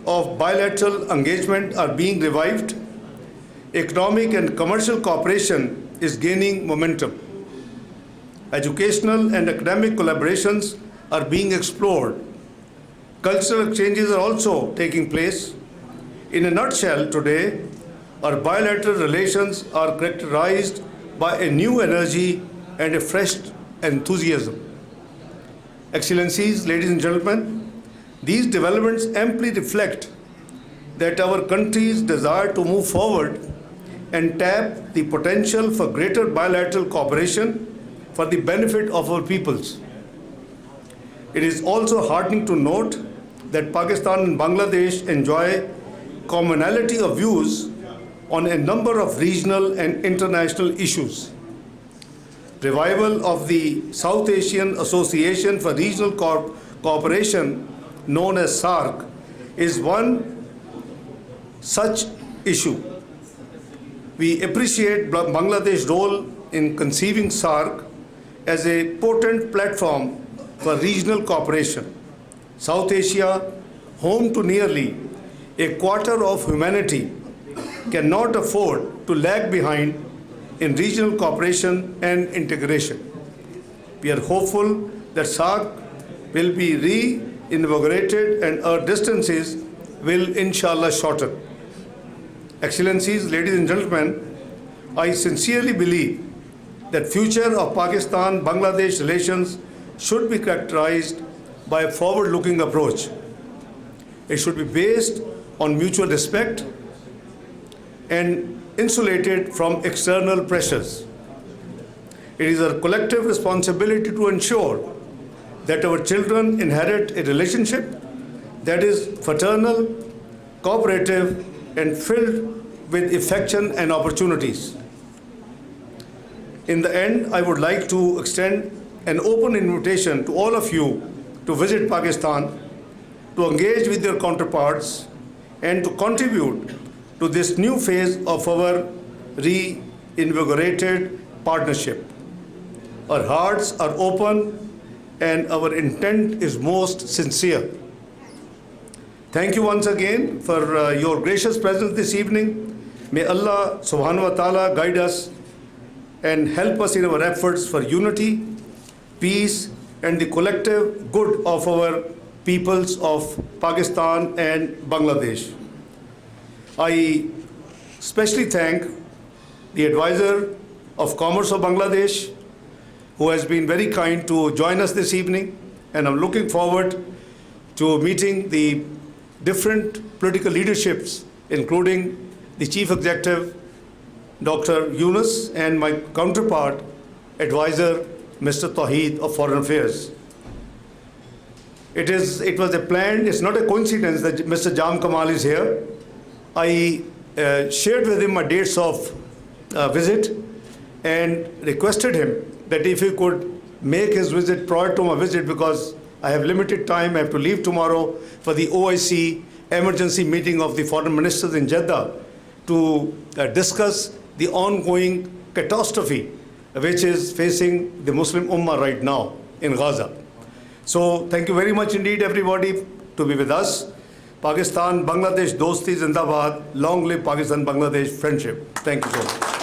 of bilateral engagement are being revived. Economic and commercial cooperation is gaining momentum. Educational and academic collaborations are being explored. Cultural exchanges are also taking place. In a nutshell, today, our bilateral relations are characterized by a new energy and a fresh enthusiasm. Excellencies, ladies and gentlemen, these developments amply reflect that our countries desire to move forward and tap the potential for greater bilateral cooperation for the benefit of our peoples. It is also heartening to note that Pakistan and Bangladesh enjoy commonality of views on a number of regional and international issues. Revival of the South Asian Association for Regional Cooperation, known as SAARC, is one such issue. We appreciate Bangladesh's role in conceiving SAARC as a potent platform for regional cooperation. South Asia, home to nearly a quarter of humanity, cannot afford to lag behind in regional cooperation and integration. We are hopeful that SAARC will be reinvigorated and our distances will inshallah shorten. Excellencies, ladies and gentlemen, I sincerely believe that future of Pakistan-Bangladesh relations should be characterized by a forward-looking approach. It should be based on mutual respect and insulated from external pressures. It is our collective responsibility to ensure that our children inherit a relationship that is fraternal, cooperative, and filled with affection and opportunities. In the end, I would like to extend an open invitation to all of you to visit Pakistan, to engage with your counterparts, and to contribute to this new phase of our reinvigorated partnership. Our hearts are open and our intent is most sincere. Thank you once again for your gracious presence this evening. May Allah subhanahu wa ta'ala guide us and help us in our efforts for unity, peace, and the collective good of our peoples of Pakistan and Bangladesh. I especially thank the advisor of Commerce of Bangladesh, who has been very kind to join us this evening, and I'm looking forward to meeting the different political leaderships, including the Chief Executive, Dr. Yunus, and my counterpart, Advisor Mr. Tawheed of Foreign Affairs. It was a plan, it's not a coincidence that Mr. Jam Kamal is here. I shared with him my dates of visit and requested him that if he could make his visit prior to my visit, because I have limited time, I have to leave tomorrow for the OIC emergency meeting of the foreign ministers in Jeddah to discuss the ongoing catastrophe which is facing the Muslim Ummah right now in Gaza. So thank you very much indeed everybody to be with us. Pakistan, Bangladesh, Dosti, Zindabad, long live Pakistan, Bangladesh friendship. Thank you so much.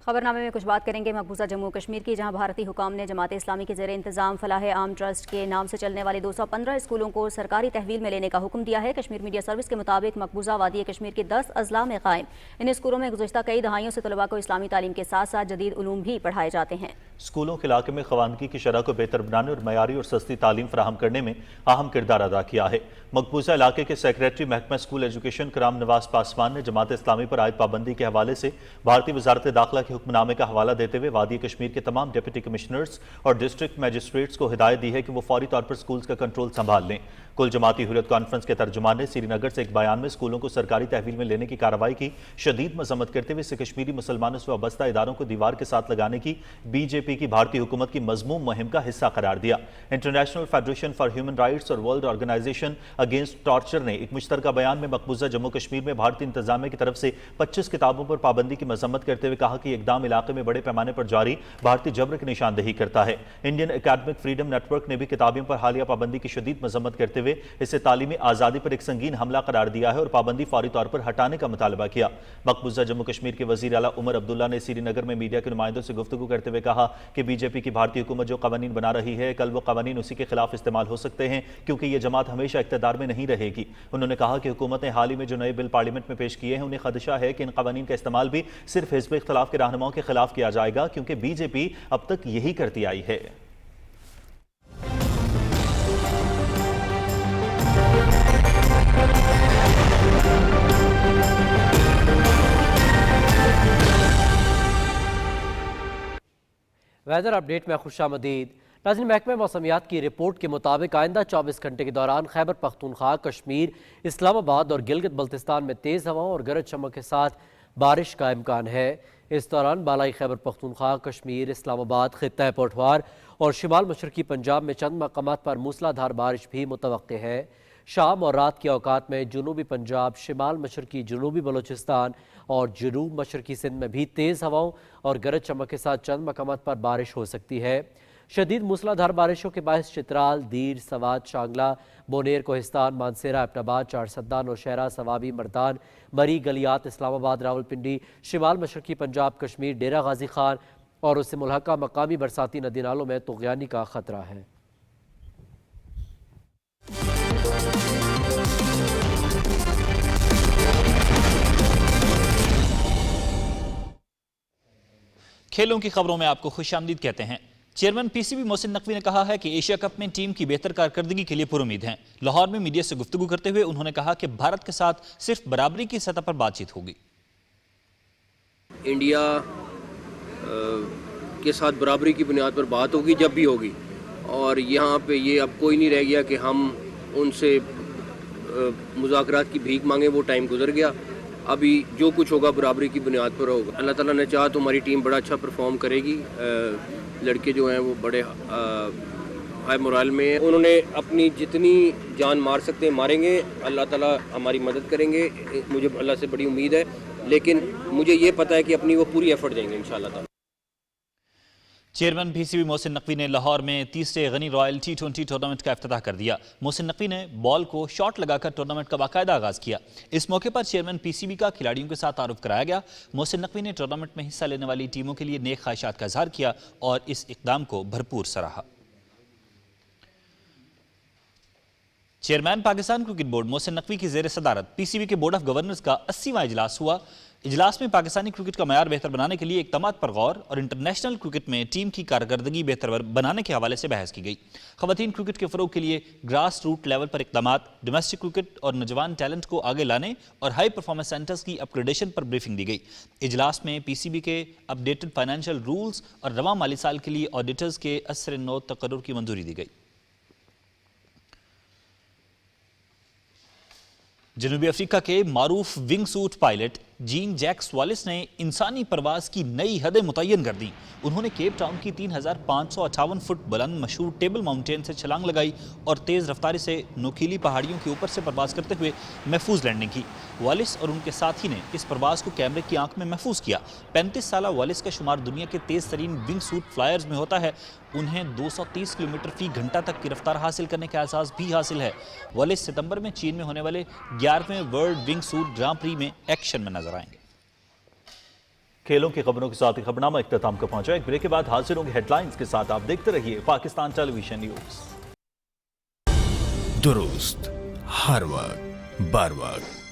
खबरनामे में कुछ बात करेंगे मकबूजा जम्मू कश्मीर की, जहां भारतीय हुकाम ने जमात इस्लामी के ज़ेर इंतज़ाम फलाह आम ट्रस्ट के नाम से चलने वाले 215 स्कूलों को सरकारी तहवील में लेने का हुक्म दिया है। कश्मीर मीडिया सर्विस के मुताबिक मकबूजा वादी कश्मीर के 10 अजला में कायम इन स्कूलों में गुज़श्ता कई दहाइयों से तलबा को इस्लामी तालीम के साथ साथ जदीद उलूम भी पढ़ाए जाते हैं। स्कूलों के इलाके में खवानगी की शरह को बेहतर बनाने और मयारी और सस्ती तालीम फराहम करने में अहम किरदार अदा किया है। मकबूजा इलाके के सेक्रेटरी महकमा स्कूल एजुकेशन कराम नवाज पासवान ने जमात इस्लामी पर आयद पाबंदी के हवाले से भारतीय वजारत दाखिला के हुक्मनामे का हवाला देते हुए वादी कश्मीर के तमाम डिप्टी कमिश्नर्स और डिस्ट्रिक्ट मजिस्ट्रेट्स को हिदायत दी है कि वो फौरी तौर पर स्कूल्स का कंट्रोल संभाल लें। कुल जमाती हुर्रियत कॉन्फ्रेंस के तर्जुमान ने श्रीनगर से एक बयान में स्कूलों को सरकारी तहवील में लेने की कार्रवाई की शदीद मजम्मत करते हुए इसे कश्मीरी मुसलमानों से वाबस्ता इदारों को दीवार के साथ लगाने की बीजेपी की भारतीय हुकूमत की मजमूम मुहिम का हिस्सा करार दिया। International federation for human rights और वर्ल्ड ऑर्गेनाइजेशन अगेंस्ट टॉर्चर ने एक मुश्तरका बयान में मकबूजा जम्मू कश्मीर में भारतीय इंतजामिया की तरफ से 25 किताबों पर पाबंदी की मजम्मत करते हुए कहा कि इकदाम इलाके में बड़े पैमाने पर जारी भारतीय जबर की निशानदेही करता है। इंडियन एकेडमिक फ्रीडम नेटवर्क ने भी किताबियों पर हालिया पाबंदी की शदीद मजम्मत करते हुए इसे तालीमी आज़ादी पर एक संगीन हमला करार दिया है और पाबंदी फौरी तौर पर हटाने का मुतालबा किया। मकबूजा जम्मू कश्मीर के वजीर आला उमर अब्दुल्ला ने श्रीनगर में मीडिया के नुमाइंदों से गुफ्तगू करते हुए कहा कि बीजेपी की भारतीय हुकूमत जो कवानीन बना रही है, कल वो कवानीन उसी के खिलाफ इस्तेमाल हो सकते हैं क्योंकि ये जमात हमेशा इख्तिदार में नहीं रहेगी। उन्होंने कहा कि हुकूमत ने हाल ही में जो नए बिल पार्लियामेंट में पेश किए हैं उन्हें खदशा है कि इन कवानीन का इस्तेमाल भी सिर्फ हिज़्ब इख्तिलाफ के रहनुमाओं के खिलाफ किया जाएगा क्योंकि बीजेपी अब तक यही करती आई है। वेदर अपडेट में खुशामदीद। नाज़रीन, महकमा मौसमियात की रिपोर्ट के मुताबिक आइंदा 24 घंटे के दौरान खैबर पख्तूनख्वा, कश्मीर, इस्लामाबाद और गिलगित बल्तिस्तान में तेज़ हवाओं और गरज चमक के साथ बारिश का इम्कान है। इस दौरान बालाई खैबर पख्तूनख्वा, कश्मीर, इस्लामाबाद, खित्ता पठवार और शिमाल मशरकी पंजाब में चंद मकामात पर मूसलाधार बारिश भी मुतवक्के है। शाम और रात के औकात में जनूबी पंजाब, शिमाल मशरकी जनूबी बलोचिस्तान और जनूब मशरकी सिंध में भी तेज़ हवाओं और गरज चमक के साथ चंद मकामात पर बारिश हो सकती है। शदीद मूसलाधार बारिशों के बायस चित्राल, दीर, सवात, शांगला, बोनेर, कोहिस्तान, मानसेरा, एबटाबाद, चारसद्दा, नौशहरा, सवाबी, मर्दान, मरी, गलियात, इस्लामाबाद, रावलपिंडी, शिमाल मशरकी पंजाब, कश्मीर, डेरा गाजी खान और उससे मुल्हका मकामी बरसाती नदी नालों में तुग़यानी का खतरा है। खेलों की खबरों में आपको खुशामदीद कहते हैं। चेयरमैन पीसीबी मोहसिन नकवी ने कहा है कि एशिया कप में टीम की बेहतर कारकर्दगी के लिए पुरुमीद हैं। लाहौर में मीडिया से गुफ्तगू करते हुए उन्होंने कहा कि भारत के साथ सिर्फ बराबरी की सतह पर बातचीत होगी। इंडिया के साथ बराबरी की बुनियाद पर बात होगी जब भी होगी, और यहाँ पे ये अब कोई नहीं रह गया कि हम उनसे मुज़ाकरात की भीख मांगे, वो टाइम गुजर गया। अभी जो कुछ होगा बराबरी की बुनियाद पर होगा। अल्लाह ताला ने चाहा तो हमारी टीम बड़ा अच्छा परफॉर्म करेगी। लड़के जो हैं वो बड़े हाई मोरल में हैं। उन्होंने अपनी जितनी जान मार सकते हैं मारेंगे, अल्लाह ताला हमारी मदद करेंगे, मुझे अल्लाह से बड़ी उम्मीद है। लेकिन मुझे ये पता है कि अपनी वो पूरी एफर्ट देंगे इंशाअल्लाह ताला। चेयरमैन पीसीबी मोहसिन नकवी ने लाहौर में तीसरे गनी रॉयल T20 टूर्नामेंट का इफ्तिताह कर दिया। मोहसिन नकवी ने बॉल को शॉट लगाकर टूर्नामेंट का बाकायदा आगाज किया। इस मौके पर चेयरमैन पीसीबी का खिलाड़ियों के साथ तारुफ कराया गया। मोहसिन नकवी ने टूर्नामेंट में हिस्सा लेने वाली टीमों के लिए नेक ख्वाहिशात का इजहार किया और इस इक़दाम को भरपूर सराहा। Chairman Pakistan cricket board Mohsin Naqvi की जेर सदारत पीसीबी के बोर्ड ऑफ गवर्नर्स का 80वां इजलास हुआ। इजलास में पाकिस्तानी क्रिकेट का मयार बेहतर बनाने के लिए इक़दामात पर गौर और इंटरनेशनल क्रिकेट में टीम की कारकर्दगी बेहतर बनाने के हवाले से बहस की गई। ख़वातीन क्रिकेट के फ़रोग़ के लिए ग्रास रूट लेवल पर इक़दामात, डोमेस्टिक क्रिकेट और नौजवान टैलेंट को आगे लाने और हाई परफॉर्मेंस सेंटर्स की अपग्रेडेशन पर ब्रीफिंग दी गई। इजलास में पीसीबी के अपडेटेड फाइनेंशियल रूल्स और रवा माली साल के लिए ऑडिटर्स के असर नौ तकर्रुर की मंजूरी दी गई। जनूबी अफ्रीका के मारूफ wingsuit pilot Jean Jacques Wallis ने इंसानी परवाज की नई हदें मुतय्यन कर दी। उन्होंने केप टाउन की 3558 फुट बुलंद मशहूर टेबल माउंटेन से छलांग लगाई और तेज़ रफ्तारी से नोकीली पहाड़ियों के ऊपर से परवाज करते हुए महफूज लैंडिंग की। वालिस और उनके साथी ने इस परवाज को कैमरे की आंख में महफूज किया। 35 साला वालिस का शुमार दुनिया के तेज़ तरीन विंग सूट फ्लायर्स में होता है। उन्हें 230 किलोमीटर फी घंटा तक की रफ्तार हासिल करने का एहसास भी हासिल है। वालिस सितंबर में चीन में होने वाले 11वें वर्ल्ड विंग सूट ग्रां प्री में एक्शन में नजर आएंगे। खेलों की खबरों के साथ ही खबरनामा इख्तिताम को पहुंचा। एक ब्रेक के बाद हाजिर होंगे हेडलाइंस के साथ। आप देखते रहिए पाकिस्तान टेलीविजन न्यूज। दुरुस्त हर वक्त बर वक्त।